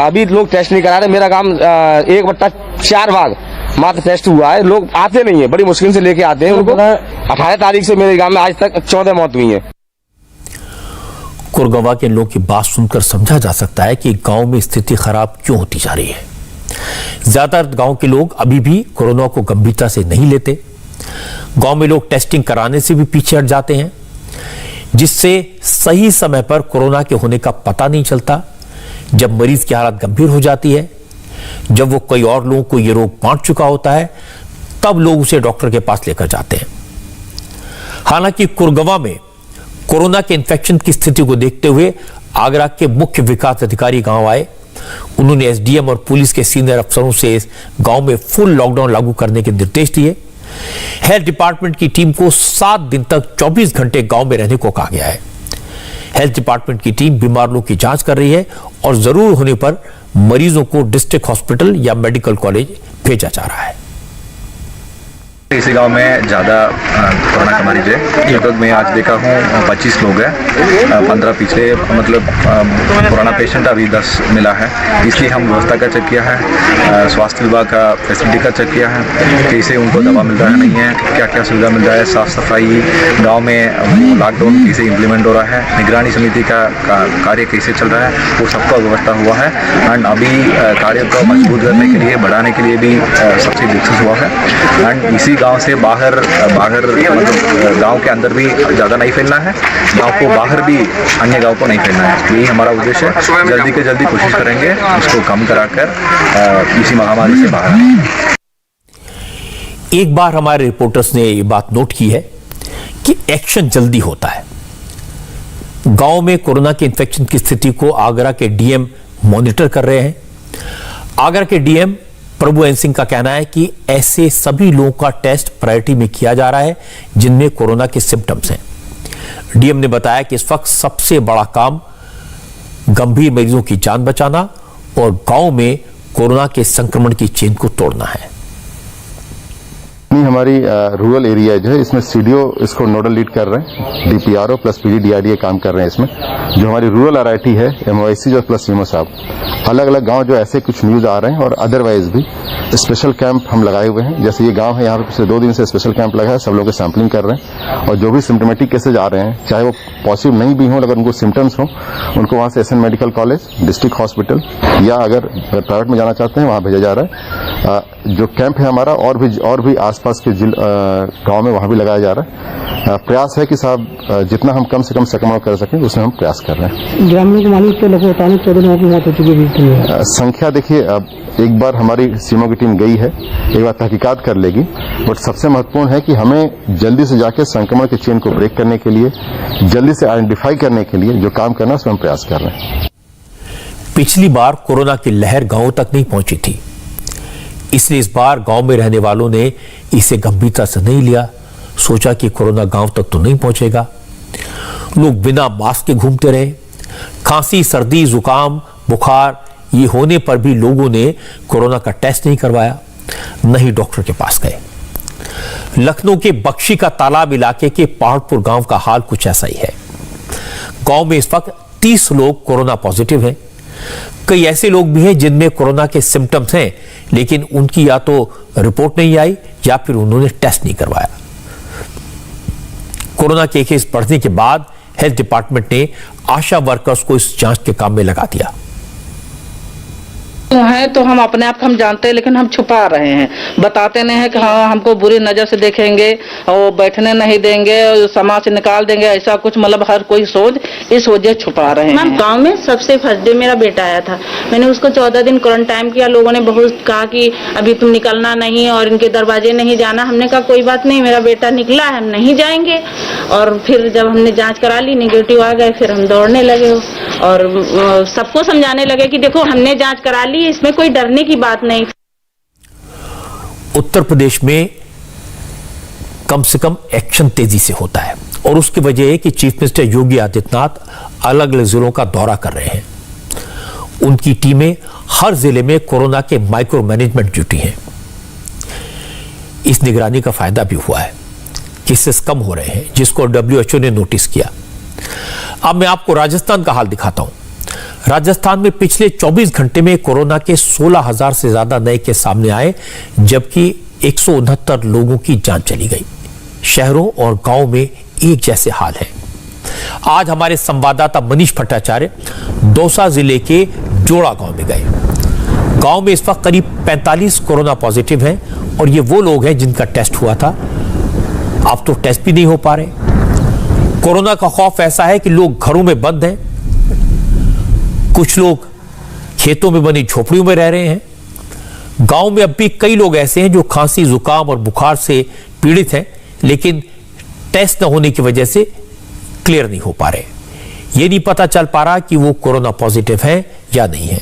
अभी लोग टेस्ट नहीं करा रहे। मेरा काम 1/4 भाग मात्र टेस्ट हुआ है। लोग आते नहीं है, बड़ी मुश्किल से लेके आते हैं उनको। 18 तारीख से मेरे गांव में आज तक 14 मौत हुई है। कुरगांव के लोगों की बात सुनकर समझा जा सकता है कि गांव में स्थिति खराब क्यों होती जा रही है। ज्यादातर गांव के लोग अभी भी कोरोना को गंभीरता से नहीं लेते। गांव में लोग टेस्टिंग कराने से भी पीछे हट जाते हैं, जिससे सही समय पर कोरोना के होने का पता नहीं चलता। जब मरीज की हालत गंभीर हो जाती है, जब वो कई और लोगों को ये रोग बांट चुका होता है, तब लोग उसे डॉक्टर के पास लेकर जाते हैं। हालांकि कुरगांव में कोरोना के इन्फेक्शन की स्थिति को देखते हुए आगरा के मुख्य विकास अधिकारी गांव आए। उन्होंने एसडीएम और पुलिस के सीनियर अफसरों से गांव में फुल लॉकडाउन लागू करने के निर्देश दिए। हेल्थ डिपार्टमेंट की टीम को 7 दिन तक 24 घंटे गांव में रहने को कहा गया है। हेल्थ डिपार्टमेंट की टीम बीमार लोगों की जांच कर रही है और जरूर होने पर मरीजों को डिस्ट्रिक्ट हॉस्पिटल या मेडिकल कॉलेज भेजा जा रहा है। इसी गांव में ज़्यादा कोरोना का मरीज है। लगभग मैं आज देखा हूँ 25 लोग हैं, 15 पिछले मतलब कोरोना पेशेंट अभी 10 मिला है। इसलिए हम व्यवस्था का चेक किया है, स्वास्थ्य विभाग का फैसिलिटी का चेक किया है, कैसे उनको दवा मिल रहा है नहीं है, क्या क्या सुविधा मिल रहा है, साफ़ सफाई गाँव में लॉकडाउन कैसे इम्प्लीमेंट हो रहा है, निगरानी समिति का कार्य कैसे चल रहा है, वो सबका व्यवस्था हुआ है। एंड अभी कार्य को मजबूत करने के लिए बढ़ाने के लिए भी सबसे विकसित हुआ है। एंड इसी गांव से बाहर मतलब गांव के अंदर भी ज़्यादा नहीं फैलना है, गांव को बाहर भी अन्य गांव को नहीं फैलना है। यही हमारा उद्देश्य है। जल्दी के जल्दी कोशिश करेंगे इसको कम कराकर इसी महामारी से बाहर आए। एक बार हमारे रिपोर्टर्स ने ये बात नोट की है कि एक्शन जल्दी होता है। गांव में कोरोना के इन्फेक्शन की स्थिति को आगरा के डीएम मॉनिटर कर रहे हैं। आगरा के डीएम प्रभु एन सिंह का कहना है कि ऐसे सभी लोगों का टेस्ट प्रायोरिटी में किया जा रहा है जिनमें कोरोना के सिम्टम्स हैं। डीएम ने बताया कि इस वक्त सबसे बड़ा काम गंभीर मरीजों की जान बचाना और गांव में कोरोना के संक्रमण की चेन को तोड़ना है। हमारी रूरल एरिया जो है इसमें सीडीओ इसको नोडल लीड कर रहे हैं, डीपीआरओ प्लस पीडीडीआरडीए काम कर रहे हैं इसमें। जो हमारी रूरल आरआईटी है एमओआईसी जो प्लस वीमो साहब अलग अलग गांव जो ऐसे कुछ न्यूज आ रहे हैं और अदरवाइज भी स्पेशल कैंप हम लगाए हुए हैं। जैसे ये गांव है यहाँ पे पिछले 2 दिन से स्पेशल कैंप लगा है, सब लोग सैंपलिंग कर रहे हैं और जो भी सिम्टोमेटिक केसेज आ रहे हैं चाहे वो पॉजिटिव नहीं भी हों, अगर उनको सिम्टम्स हों उनको वहाँ से SN medical college, district hospital या अगर प्राइवेट में जाना चाहते हैं वहाँ भेजा जा रहा है। जो कैंप है हमारा और भी आसपास के गांव में वहाँ भी लगाया जा रहा है। प्रयास है कि साहब जितना हम कम से कम संक्रमण कर सकें उसमें हम प्रयास कर रहे हैं। ग्रामीणों को मालूम तो लगभग 14 लोगों की मौत हो चुकी है। संख्या देखिए अब एक बार हमारी सीमो की टीम गई है, एक बार तहकीकात कर लेगी, बट सबसे महत्वपूर्ण है कि हमें जल्दी से जाके संक्रमण के चेन को ब्रेक करने के लिए, जल्दी से आइडेंटिफाई करने के लिए जो काम करना है उसमें हम प्रयास कर रहे हैं। पिछली बार कोरोना की लहर गांवों तक नहीं पहुंची थी, इसलिए इस बार गांव में रहने वालों ने इसे गंभीरता से नहीं लिया। सोचा कि कोरोना गांव तक तो नहीं पहुंचेगा। लोग बिना मास्क के घूमते रहे। खांसी, सर्दी, जुकाम, बुखार ये होने पर भी लोगों ने कोरोना का टेस्ट नहीं करवाया, नहीं डॉक्टर के पास गए। लखनऊ के बख्शी का तालाब इलाके के पहाड़पुर गांव का हाल कुछ ऐसा ही है। गांव में इस वक्त 30 लोग कोरोना पॉजिटिव हैं। कई ऐसे लोग भी हैं जिनमें कोरोना के सिम्टम्स हैं, लेकिन उनकी या तो रिपोर्ट नहीं आई या फिर उन्होंने टेस्ट नहीं करवाया। कोरोना के केस बढ़ने के बाद हेल्थ डिपार्टमेंट ने आशा वर्कर्स को इस जांच के काम में लगा दिया। है तो हम अपने आप हम जानते हैं, लेकिन हम छुपा रहे हैं, बताते नहीं है कि हाँ हमको बुरी नजर से देखेंगे और बैठने नहीं देंगे और समाज से निकाल देंगे, ऐसा कुछ मतलब हर कोई सोच इस वजह छुपा रहे हैं। मैम गांव में सबसे फर्स्ट डे मेरा बेटा आया था, मैंने उसको 14 दिन क्वारंटाइन किया। लोगों ने बहुत कहा कि अभी तुम निकलना नहीं और इनके दरवाजे नहीं जाना। हमने कहा कोई बात नहीं, मेरा बेटा निकला है, हम नहीं जाएंगे। और फिर जब हमने जांच करा ली, निगेटिव आ गए, फिर हम दौड़ने लगे और सबको समझाने लगे कि देखो हमने जांच करा ली, इसमें कोई डरने की बात नहीं। उत्तर प्रदेश में कम से कम एक्शन तेजी से होता है और उसकी वजह है कि चीफ मिनिस्टर योगी आदित्यनाथ अलग अलग जिलों का दौरा कर रहे हैं। उनकी टीमें हर जिले में कोरोना के माइक्रो मैनेजमेंट ड्यूटी हैं। इस निगरानी का फायदा भी हुआ है, केसेस कम हो रहे हैं, जिसको WHO ने नोटिस किया। अब मैं आपको राजस्थान का हाल दिखाता हूं। राजस्थान में पिछले 24 घंटे में कोरोना के 16,000 से ज्यादा नए केस सामने आए, जबकि 169 लोगों की जान चली गई। शहरों और गांवों में एक जैसे हाल है। आज हमारे संवाददाता मनीष भट्टाचार्य दौसा जिले के जोड़ा गांव में गए। गांव में इस वक्त करीब 45 कोरोना पॉजिटिव हैं और ये वो लोग हैं जिनका टेस्ट हुआ था। अब तो टेस्ट भी नहीं हो पा रहे। कोरोना का खौफ ऐसा है कि लोग घरों में बंद हैं, कुछ लोग खेतों में बनी झोपड़ियों में रह रहे हैं। गांव में अब भी कई लोग ऐसे हैं जो खांसी, जुकाम और बुखार से पीड़ित हैं, लेकिन टेस्ट न होने की वजह से क्लियर नहीं हो पा रहे। ये नहीं पता चल पा रहा कि वो कोरोना पॉजिटिव है या नहीं है।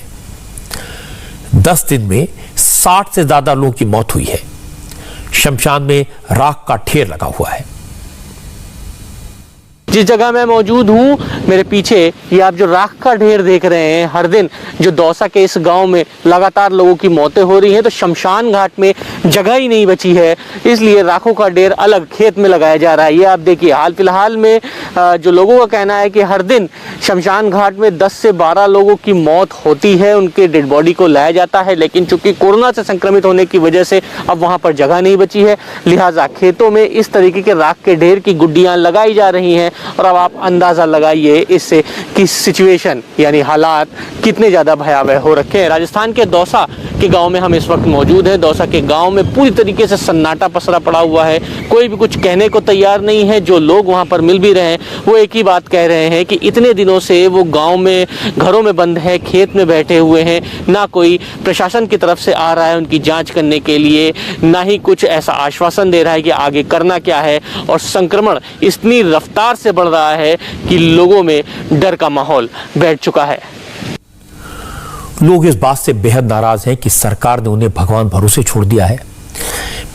10 दिन में 60 से ज्यादा लोगों की मौत हुई है। शमशान में राख का ढेर लगा हुआ है। जिस जगह मैं मौजूद हूँ मेरे पीछे ये आप जो राख का ढेर देख रहे हैं, हर दिन जो दौसा के इस गांव में लगातार लोगों की मौतें हो रही हैं, तो शमशान घाट में जगह ही नहीं बची है, इसलिए राखों का ढेर अलग खेत में लगाया जा रहा है। ये आप देखिए, हाल फिलहाल में जो लोगों का कहना है कि हर दिन शमशान घाट में 10 से 12 लोगों की मौत होती है, उनके डेड बॉडी को लाया जाता है, लेकिन चूंकि कोरोना से संक्रमित होने की वजह से अब वहां पर जगह नहीं बची है, लिहाजा खेतों में इस तरीके के राख के ढेर की गुड्डियां लगाई जा रही हैं। और अब आप अंदाजा लगाइए इससे कि सिचुएशन यानी हालात कितने ज्यादा भयावह हो रखे हैं। राजस्थान के दौसा के गांव में हम इस वक्त मौजूद हैं। दौसा के गांव में पूरी तरीके से सन्नाटा पसरा पड़ा हुआ है, कोई भी कुछ कहने को तैयार नहीं है। जो लोग वहां पर मिल भी रहे हैं वो एक ही बात कह रहे हैं कि इतने दिनों से वो गांव में घरों में बंद है, खेत में बैठे हुए हैं, ना कोई प्रशासन की तरफ से आ रहा है उनकी जांच करने के लिए, ना ही कुछ ऐसा आश्वासन दे रहा है कि आगे करना क्या है। और संक्रमण इतनी रफ्तार से बढ़ रहा है कि लोगों में डर का माहौल बैठ चुका है। लोग इस बात से बेहद नाराज हैं कि सरकार ने उन्हें भगवान भरोसे छोड़ दिया है।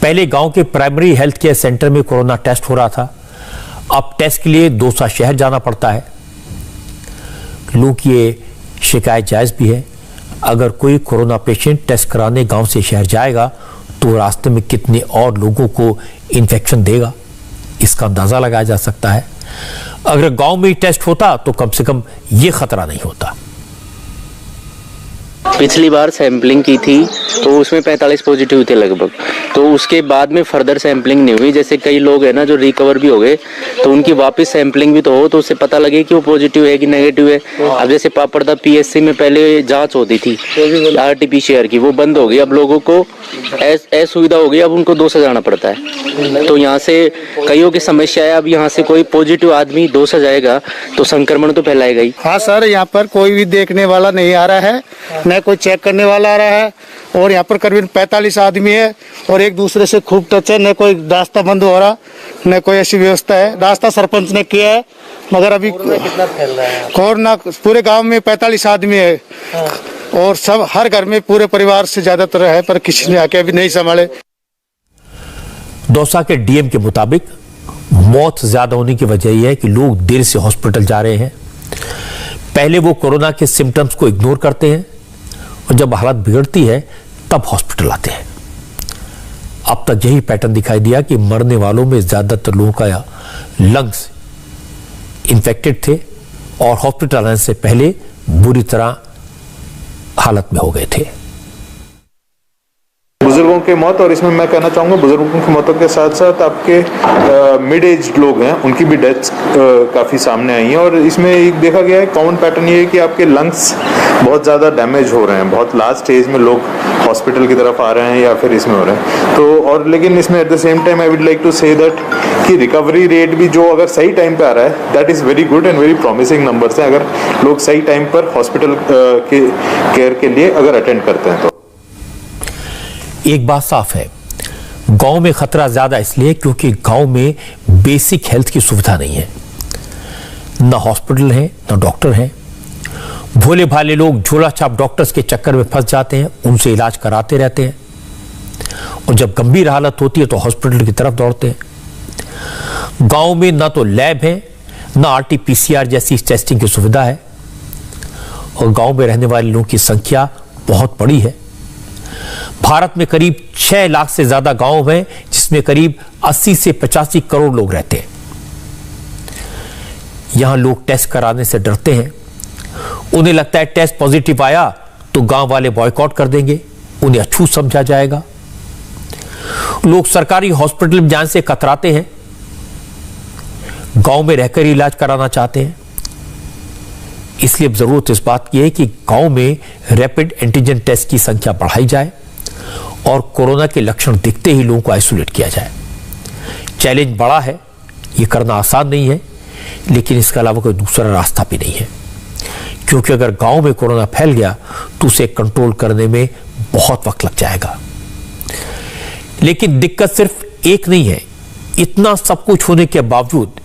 पहले गांव के प्राइमरी हेल्थ केयर सेंटर में कोरोना टेस्ट हो रहा था, अब टेस्ट के लिए दौसा शहर जाना पड़ता है। लोग ये शिकायत जायज भी है। अगर कोई कोरोना पेशेंट टेस्ट कराने गांव से शहर जाएगा तो रास्ते में कितने और लोगों को इन्फेक्शन देगा, इसका अंदाजा लगाया जा सकता है। अगर गांव में ही टेस्ट होता तो कम से कम ये खतरा नहीं होता। पिछली बार सैंपलिंग की थी तो उसमें 45 पॉजिटिव थे लगभग, तो उसके बाद में फर्दर सैंपलिंग नहीं हुई। जैसे कई लोग हैं ना जो रिकवर भी हो गए, तो उनकी वापस सैंपलिंग भी तो हो तो उससे पता लगे कि वो पॉजिटिव है कि नेगेटिव है। अब जैसे पापड़दा पीएससी में पहले जांच होती थी RT-PCR की, वो बंद हो गई। अब लोगों को सुविधा हो गई, अब उनको दौसा जाना पड़ता है। तो यहाँ से कईयों की समस्या है। अब यहाँ से कोई पॉजिटिव आदमी दौसा जाएगा तो संक्रमण तो फैलाएगा ही। हाँ सर, यहाँ पर कोई भी देखने वाला नहीं आ रहा है, न कोई चेक करने वाला आ रहा है। और यहाँ पर करीब 45 आदमी है और एक दूसरे से खूब टच है। न कोई रास्ता बंद हो रहा, न कोई ऐसी व्यवस्था है। रास्ता सरपंच ने किया है मगर अभी कितना फैल रहा है कोरोना पूरे गांव में 45 आदमी है। और सब हर घर में पूरे परिवार से ज्यादातर है, पर किसी ने आके अभी नहीं संभाले। दौसा के डीएम के मुताबिक मौत ज्यादा होने की वजह यह है कि लोग देर से हॉस्पिटल जा रहे हैं। पहले वो कोरोना के सिम्टम्स को इग्नोर करते हैं और जब हालत बिगड़ती है तब हॉस्पिटल आते हैं। अब तक यही पैटर्न दिखाई दिया कि मरने वालों में ज्यादातर लोगों का लंग्स इन्फेक्टेड थे और हॉस्पिटल आने से पहले बुरी तरह हालत में हो गए थे। बुजुर्गों की मौत, और इसमें मैं कहना चाहूँगा बुजुर्गों की मौतों के साथ साथ आपके मिड एज लोग हैं उनकी भी डेथ्स काफ़ी सामने आई हैं। और इसमें एक देखा गया है कॉमन पैटर्न ये है कि आपके लंग्स बहुत ज़्यादा डैमेज हो रहे हैं, बहुत लास्ट स्टेज में लोग हॉस्पिटल की तरफ आ रहे हैं या फिर इसमें हो रहे हैं। तो और लेकिन इसमें at the same time I would like to say that कि रिकवरी रेट भी जो अगर सही टाइम पे आ रहा है that is very good and very promising numbers हैं, अगर लोग सही टाइम पर हॉस्पिटल के केयर के लिए अगर अटेंड करते हैं तो। एक बात साफ है, गांव में खतरा ज्यादा इसलिए क्योंकि गांव में बेसिक हेल्थ की सुविधा नहीं है, ना हॉस्पिटल है ना डॉक्टर है। भोले भाले लोग झोला छाप डॉक्टर्स के चक्कर में फंस जाते हैं, उनसे इलाज कराते रहते हैं और जब गंभीर हालत होती है तो हॉस्पिटल की तरफ दौड़ते हैं। गांव में ना तो लैब है ना RT-PCR जैसी टेस्टिंग की सुविधा है और गांव में रहने वाले लोगों की संख्या बहुत बड़ी है। भारत में करीब 6 लाख से ज्यादा गांव हैं जिसमें करीब 80 से 85 करोड़ लोग रहते हैं। यहां लोग टेस्ट कराने से डरते हैं, उन्हें लगता है टेस्ट पॉजिटिव आया तो गांव वाले बॉयकॉट कर देंगे, उन्हें अछूत समझा जाएगा। लोग सरकारी हॉस्पिटल में जाने से कतराते हैं, गांव में रहकर इलाज कराना चाहते हैं। इसलिए जरूरत इस बात की है कि गांव में रैपिड एंटीजन टेस्ट की संख्या बढ़ाई जाए और कोरोना के लक्षण दिखते ही लोगों को आइसोलेट किया जाए। चैलेंज बड़ा है, यह करना आसान नहीं है, लेकिन इसके अलावा कोई दूसरा रास्ता भी नहीं है क्योंकि अगर गांव में कोरोना फैल गया तो उसे कंट्रोल करने में बहुत वक्त लग जाएगा। लेकिन दिक्कत सिर्फ एक नहीं है, इतना सब कुछ होने के बावजूद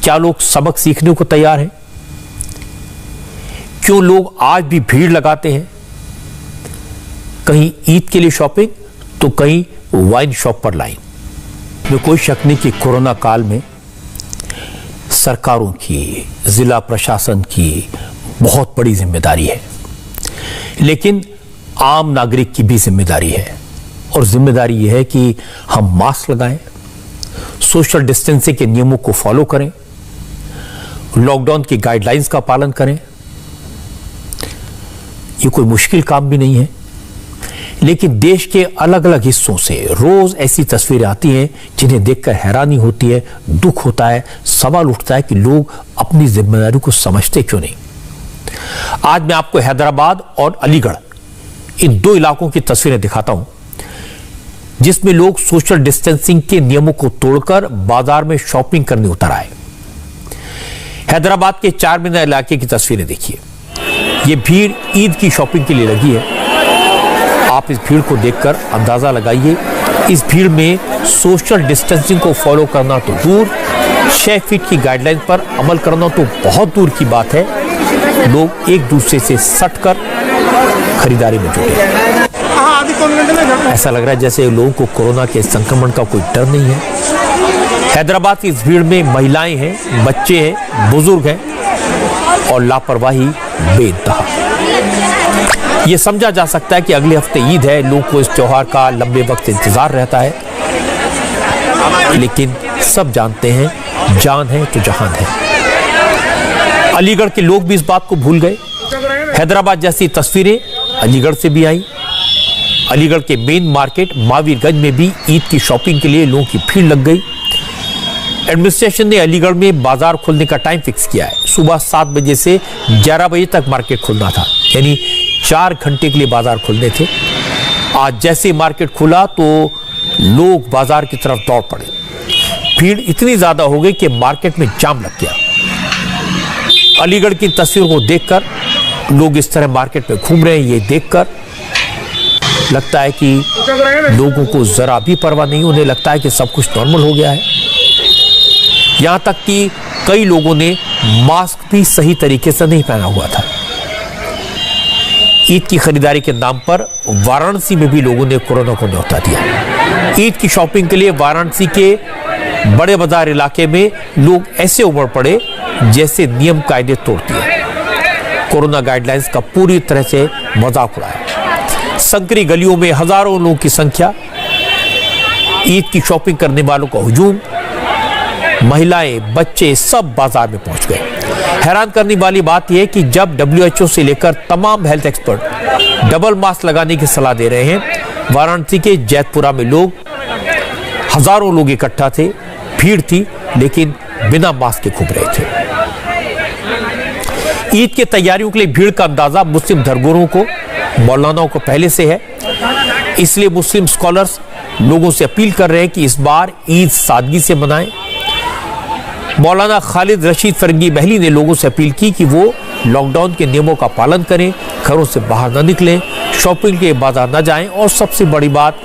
क्या लोग सबक सीखने को तैयार हैं? क्यों लोग आज भी भीड़ लगाते हैं? कहीं ईद के लिए शॉपिंग तो कहीं वाइन शॉप पर लाइन। में कोई शक नहीं कि कोरोना काल में सरकारों की, जिला प्रशासन की बहुत बड़ी जिम्मेदारी है, लेकिन आम नागरिक की भी जिम्मेदारी है। और जिम्मेदारी यह है कि हम मास्क लगाएं, सोशल डिस्टेंसिंग के नियमों को फॉलो करें, लॉकडाउन की गाइडलाइंस का पालन करें। ये कोई मुश्किल काम भी नहीं है, लेकिन देश के अलग अलग हिस्सों से रोज ऐसी तस्वीरें आती हैं जिन्हें देखकर हैरानी होती है, दुख होता है, सवाल उठता है कि लोग अपनी जिम्मेदारी को समझते क्यों नहीं। आज मैं आपको हैदराबाद और अलीगढ़ इन दो इलाकों की तस्वीरें दिखाता हूं, जिसमें लोग सोशल डिस्टेंसिंग के नियमों को तोड़कर बाजार में शॉपिंग करने उतर आए। हैदराबाद के चार मीनार इलाके की तस्वीरें देखिए। यह भीड़ ईद की शॉपिंग के लिए लगी है। आप इस भीड़ को देखकर अंदाजा लगाइए, इस भीड़ में सोशल डिस्टेंसिंग को फॉलो करना तो दूर, 6 फीट की गाइडलाइन पर अमल करना तो बहुत दूर की बात है। लोग एक दूसरे से सटकर खरीदारी में जुटे। ऐसा लग रहा है जैसे लोगों को कोरोना के संक्रमण का कोई डर नहीं है। हैदराबाद की इस भीड़ में महिलाएं हैं, बच्चे हैं, बुजुर्ग हैं और लापरवाही बेइंतहा। यह समझा जा सकता है कि अगले हफ्ते ईद है, लोगों को इस त्योहार का लंबे वक्त इंतजार रहता है, लेकिन सब जानते हैं जान है तो जहान है। अलीगढ़ के लोग भी इस बात को भूल गए। हैदराबाद जैसी तस्वीरें अलीगढ़ से भी आई। अलीगढ़ के मेन मार्केट महावीरगंज में भी ईद की शॉपिंग के लिए लोगों की भीड़ लग गई। एडमिनिस्ट्रेशन ने अलीगढ़ में बाजार खुलने का टाइम फिक्स किया है। सुबह 7 बजे से 11 बजे तक मार्केट खुलना था, यानी 4 घंटे के लिए बाजार खुलने थे। आज जैसे मार्केट खुला तो लोग बाजार की तरफ दौड़ पड़े। भीड़ इतनी ज्यादा हो गई कि मार्केट में जाम लग गया। अलीगढ़ की तस्वीरों को देखकर लोग इस तरह मार्केट में घूम रहे हैं, ये देखकर लगता है कि लोगों को जरा भी परवाह नहीं। उन्हें लगता है कि सब कुछ नॉर्मल हो गया है। यहां तक कि कई लोगों ने मास्क भी सही तरीके से नहीं पहना हुआ था। ईद की खरीदारी के नाम पर वाराणसी में भी लोगों ने कोरोना को न्योता दिया। ईद की शॉपिंग के लिए वाराणसी के बड़े बाजार इलाके में लोग ऐसे उमड़ पड़े जैसे नियम कायदे तोड़ दिए। कोरोना गाइडलाइंस का पूरी तरह से मजाक उड़ाया। संकरी गलियों में हजारों लोगों की संख्या, ईद की शॉपिंग करने वालों का हुजूम, महिलाएं, बच्चे सब बाजार में पहुंच गए। हैरान करने वाली बात यह है कि जब WHO से लेकर तमाम हेल्थ एक्सपर्ट डबल मास्क लगाने की सलाह दे रहे हैं, वाराणसी के जैतपुरा में हजारों लोग इकट्ठा थे, भीड़ थी, लेकिन बिना मास्क के घूम रहे थे। ईद की तैयारियों के लिए भीड़ का अंदाजा मुस्लिम धर्मगुरुओं को, मौलानाओं को पहले से है। इसलिए मुस्लिम स्कॉलर्स लोगों से अपील कर रहे हैं कि इस बार ईद सादगी से मनाएं। मौलाना खालिद रशीद फरंगी महली ने लोगों से अपील की कि वो लॉकडाउन के नियमों का पालन करें, घरों से बाहर न निकलें, शॉपिंग के बाजार न जाएं और सबसे बड़ी बात,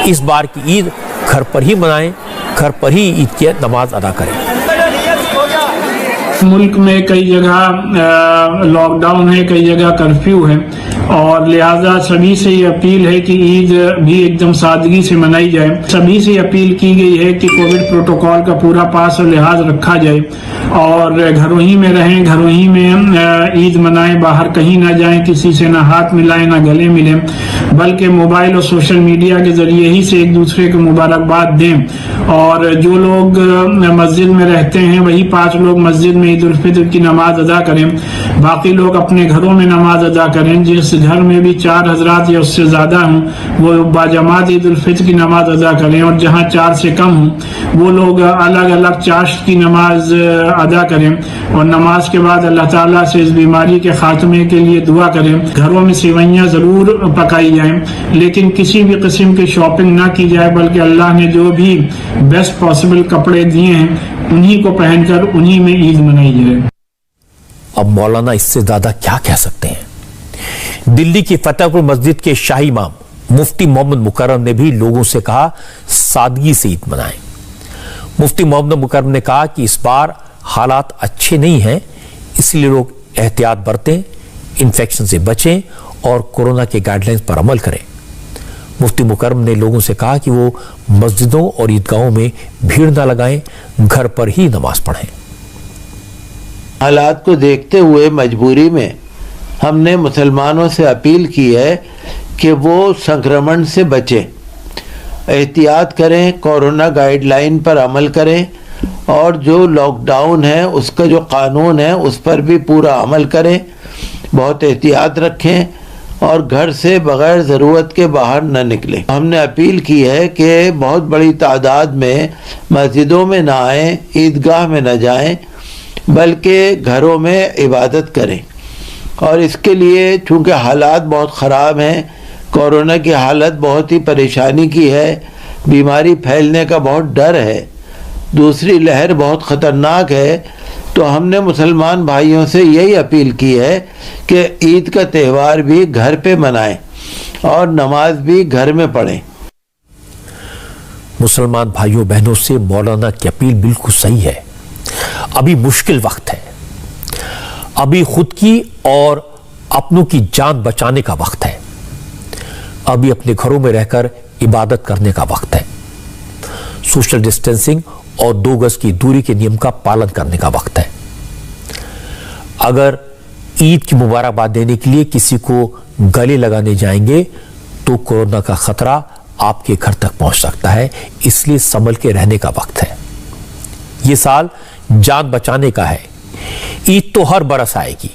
इस बार की ईद घर पर ही मनाएं, घर पर ही ईद की नमाज अदा करें। मुल्क में कई जगह लॉकडाउन है, कई जगह कर्फ्यू है और लिहाजा सभी से ये अपील है कि ईद भी एकदम सादगी से मनाई जाए। सभी से अपील की गई है कि कोविड प्रोटोकॉल का पूरा पास और लिहाज रखा जाए और घरों ही में रहें, घरों ही में ईद मनाएं, बाहर कहीं ना जाएं, किसी से ना हाथ मिलाएं, ना गले मिलें, बल्कि मोबाइल और सोशल मीडिया के जरिए ही से एक दूसरे को मुबारकबाद दें। और जो लोग मस्जिद में रहते हैं वही 5 लोग मस्जिद में ईद उल फित्र की नमाज अदा करें, बाकी लोग अपने घरों में नमाज अदा करें। जिस घर में भी 4 हजरात या उससे ज्यादा हों वो बाजमात ईद उल फित्र की नमाज अदा करें और जहां 4 से कम हों वो लोग अलग अलग चाश्त की नमाज अदा करें और नमाज के बाद अल्लाह ताला से इस बीमारी के खात्मे के लिए दुआ करें। घरों में सेवइयां जरूर पकाई जाएं, लेकिन किसी भी किस्म की शॉपिंग ना की जाए, बल्कि अल्लाह ने जो भी बेस्ट पॉसिबल कपड़े दिए हैं उन्हीं को पहनकर उन्हीं में ईद मनाई जाए। अब मौलाना इससे ज्यादा क्या कह सकते हैं। दिल्ली की फतेहपुर मस्जिद के शाही इमाम मुफ्ती मोहम्मद मुकर्रम ने भी लोगों से कहा सादगी से ईद मनाएं। मुफ्ती मोहम्मद मुकर्रम ने कहा कि इस बार हालात अच्छे नहीं हैं, इसलिए लोग एहतियात बरतें, इन्फेक्शन से बचें और कोरोना के गाइडलाइंस पर अमल करें। मुफ्ती मुकर्रम ने लोगों से कहा कि वो मस्जिदों और ईदगाहों में भीड़ न लगाएं, घर पर ही नमाज पढ़ें। हालात को देखते हुए मजबूरी में हमने मुसलमानों से अपील की है कि वो संक्रमण से बचें, एहतियात करें, कोरोना गाइडलाइन पर अमल करें और जो लॉकडाउन है उसका जो कानून है उस पर भी पूरा अमल करें, बहुत एहतियात रखें और घर से बग़ैर ज़रूरत के बाहर न निकलें। हमने अपील की है कि बहुत बड़ी तादाद में मस्जिदों में ना आएँ, ईदगाह में न जाएं, बल्कि घरों में इबादत करें। और इसके लिए चूँकि हालात बहुत ख़राब हैं, कोरोना की हालत बहुत ही परेशानी की है, बीमारी फैलने का बहुत डर है, दूसरी लहर बहुत ख़तरनाक है, तो हमने मुसलमान भाइयों से यही अपील की है कि ईद का त्यौहार भी घर पे मनाएं और नमाज भी घर में पढ़ें। मुसलमान भाइयों बहनों से मौलाना की अपील बिल्कुल सही है। अभी मुश्किल वक्त है, अभी खुद की और अपनों की जान बचाने का वक्त है, अभी अपने घरों में रहकर इबादत करने का वक्त है, सोशल डिस्टेंसिंग और 2 गज की दूरी के नियम का पालन करने का वक्त है। अगर ईद की मुबारकबाद देने के लिए किसी को गले लगाने जाएंगे तो कोरोना का खतरा आपके घर तक पहुंच सकता है, इसलिए संभल के रहने का वक्त है। यह साल जान बचाने का है। ईद तो हर बरस आएगी,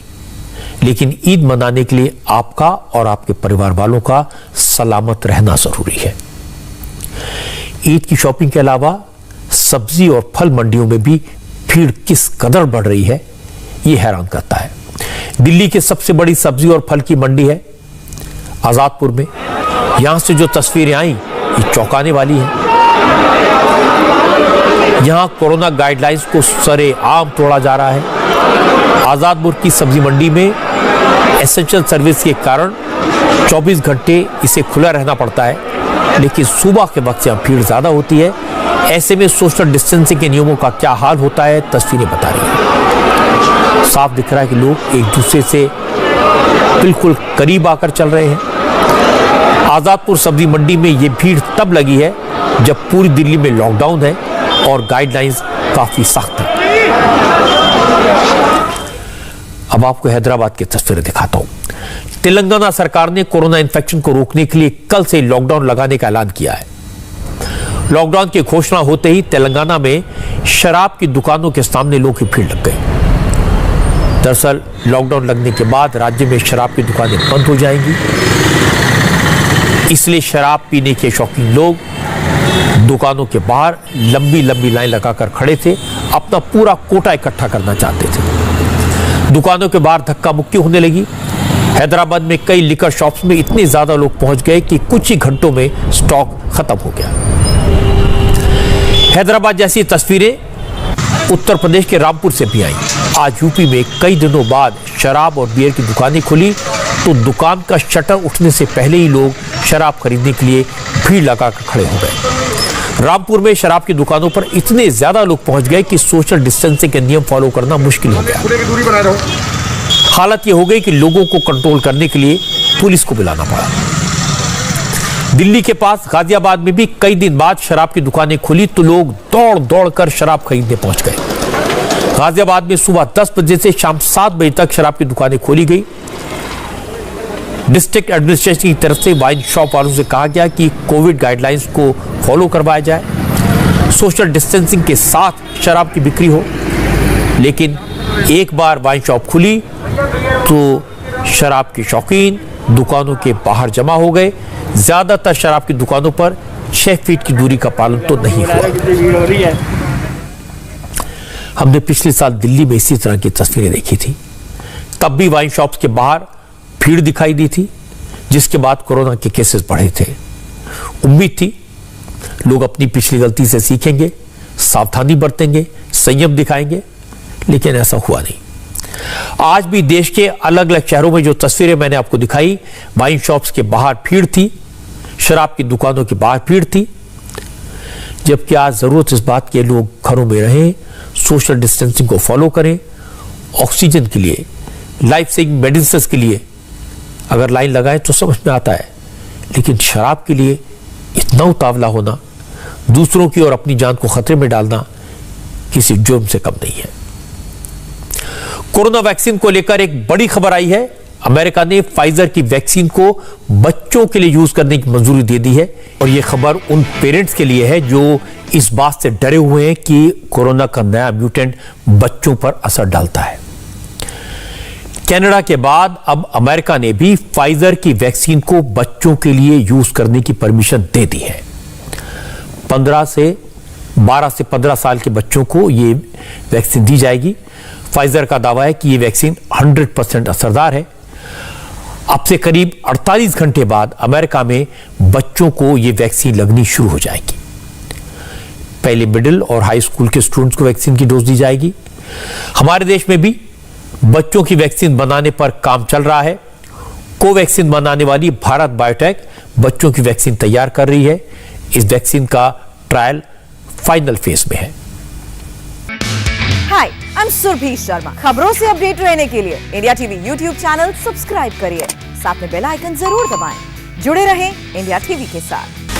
लेकिन ईद मनाने के लिए आपका और आपके परिवार वालों का सलामत रहना जरूरी है। ईद की शॉपिंग के अलावा सब्जी और फल मंडियों में भी भीड़ किस कदर बढ़ रही है, यह हैरान करता है। दिल्ली की सबसे बड़ी सब्जी और फल की मंडी है आजादपुर में। यहां से जो तस्वीरें आई ये चौंकाने वाली हैं। यहां कोरोना गाइडलाइंस को सरेआम तोड़ा जा रहा है। आजादपुर की सब्जी मंडी में एसेंशियल सर्विस के कारण 24 घंटे इसे खुला रहना पड़ता है, लेकिन सुबह के वक्त यहां भीड़ ज्यादा होती है। ऐसे में सोशल डिस्टेंसिंग के नियमों का क्या हाल होता है, तस्वीरें बता रही हैं। साफ दिख रहा है कि लोग एक दूसरे से बिल्कुल करीब आकर चल रहे हैं। आजादपुर सब्जी मंडी में यह भीड़ तब लगी है जब पूरी दिल्ली में लॉकडाउन है और गाइडलाइंस काफी सख्त है। अब आपको हैदराबाद की तस्वीरें दिखाता हूं। तेलंगाना सरकार ने कोरोना इन्फेक्शन को रोकने के लिए कल से लॉकडाउन लगाने का ऐलान किया है। लॉकडाउन की घोषणा होते ही तेलंगाना में शराब की दुकानों के सामने लोगों की भीड़ लग गई। दरअसल लॉकडाउन लगने के बाद राज्य में शराब की दुकानें बंद हो जाएंगी, इसलिए शराब पीने के शौकीन लोग दुकानों के बाहर लंबी लंबी लाइन लगाकर खड़े थे, अपना पूरा कोटा इकट्ठा करना चाहते थे। दुकानों के बाहर धक्का मुक्की होने लगी। हैदराबाद में कई लिकर शॉप्स में इतने ज्यादा लोग पहुंच गए कि कुछ ही घंटों में स्टॉक खत्म हो गया। हैदराबाद जैसी तस्वीरें उत्तर प्रदेश के रामपुर से भी आई। आज यूपी में कई दिनों बाद शराब और बियर की दुकानें खुली तो दुकान का शटर उठने से पहले ही लोग शराब खरीदने के लिए भीड़ लगाकर खड़े हो गए। रामपुर में शराब की दुकानों पर इतने ज्यादा लोग पहुंच गए कि सोशल डिस्टेंसिंग के नियम फॉलो करना मुश्किल हो गया। हालत यह हो गई कि लोगों को कंट्रोल करने के लिए पुलिस को बुलाना पड़ा। दिल्ली के पास गाजियाबाद में भी कई दिन बाद शराब की दुकानें खुली तो लोग दौड़ दौड़ कर शराब खरीदने पहुंच गए। गाजियाबाद में सुबह 10 बजे से शाम 7 बजे तक शराब की दुकानें खोली गई। डिस्ट्रिक्ट एडमिनिस्ट्रेशन की तरफ से वाइन शॉप वालों से कहा गया कि कोविड गाइडलाइंस को फॉलो करवाया जाए, सोशल डिस्टेंसिंग के साथ शराब की बिक्री हो। लेकिन एक बार वाइन शॉप खुली तो शराब के शौकीन दुकानों के बाहर जमा हो गए। ज्यादातर शराब की दुकानों पर 6 फीट की दूरी का पालन तो नहीं हुआ। हमने पिछले साल दिल्ली में इसी तरह की तस्वीरें देखी थी। तब भी वाइन शॉप्स के बाहर भीड़ दिखाई दी थी, जिसके बाद कोरोना के केसेस बढ़े थे। उम्मीद थी लोग अपनी पिछली गलती से सीखेंगे, सावधानी बरतेंगे, संयम दिखाएंगे, लेकिन ऐसा हुआ नहीं। आज भी देश के अलग अलग शहरों में जो तस्वीरें मैंने आपको दिखाई, वाइन शॉप्स के बाहर भीड़ थी, शराब की दुकानों के बाहर भीड़ थी। जबकि आज जरूरत इस बात के लोग घरों में रहें, सोशल डिस्टेंसिंग को फॉलो करें, ऑक्सीजन के लिए, लाइफ सेविंग मेडिसिन के लिए अगर लाइन लगाएं तो समझ में आता है, लेकिन शराब के लिए इतना उतावला होना, दूसरों की और अपनी जान को खतरे में डालना किसी जुर्म से कम नहीं है। कोरोना वैक्सीन को लेकर एक बड़ी खबर आई है। अमेरिका ने फाइजर की वैक्सीन को बच्चों के लिए यूज करने की मंजूरी दे दी है और यह खबर उन पेरेंट्स के लिए है जो इस बात से डरे हुए हैं कि कोरोना का नया म्यूटेंट बच्चों पर असर डालता है। कनाडा के बाद अब अमेरिका ने भी फाइजर की वैक्सीन को बच्चों के लिए यूज करने की परमिशन दे दी है। 12 से 15 साल के बच्चों को यह वैक्सीन दी जाएगी। फाइजर का दावा है कि यह वैक्सीन 100% असरदार है। अब से करीब 48 घंटे बाद अमेरिका में बच्चों को यह वैक्सीन लगनी शुरू हो जाएगी। पहले मिडिल और हाई स्कूल के स्टूडेंट्स को वैक्सीन की डोज दी जाएगी। हमारे देश में भी बच्चों की वैक्सीन बनाने पर काम चल रहा है। कोवैक्सीन बनाने वाली भारत बायोटेक बच्चों की वैक्सीन तैयार कर रही है। इस वैक्सीन का ट्रायल फाइनल फेज में है। हाय, आई एम सुरभि शर्मा। खबरों से अपडेट रहने के लिए India TV YouTube channel subscribe करिए, साथ में बेल आइकन जरूर दबाएं। जुड़े रहें इंडिया टीवी के साथ।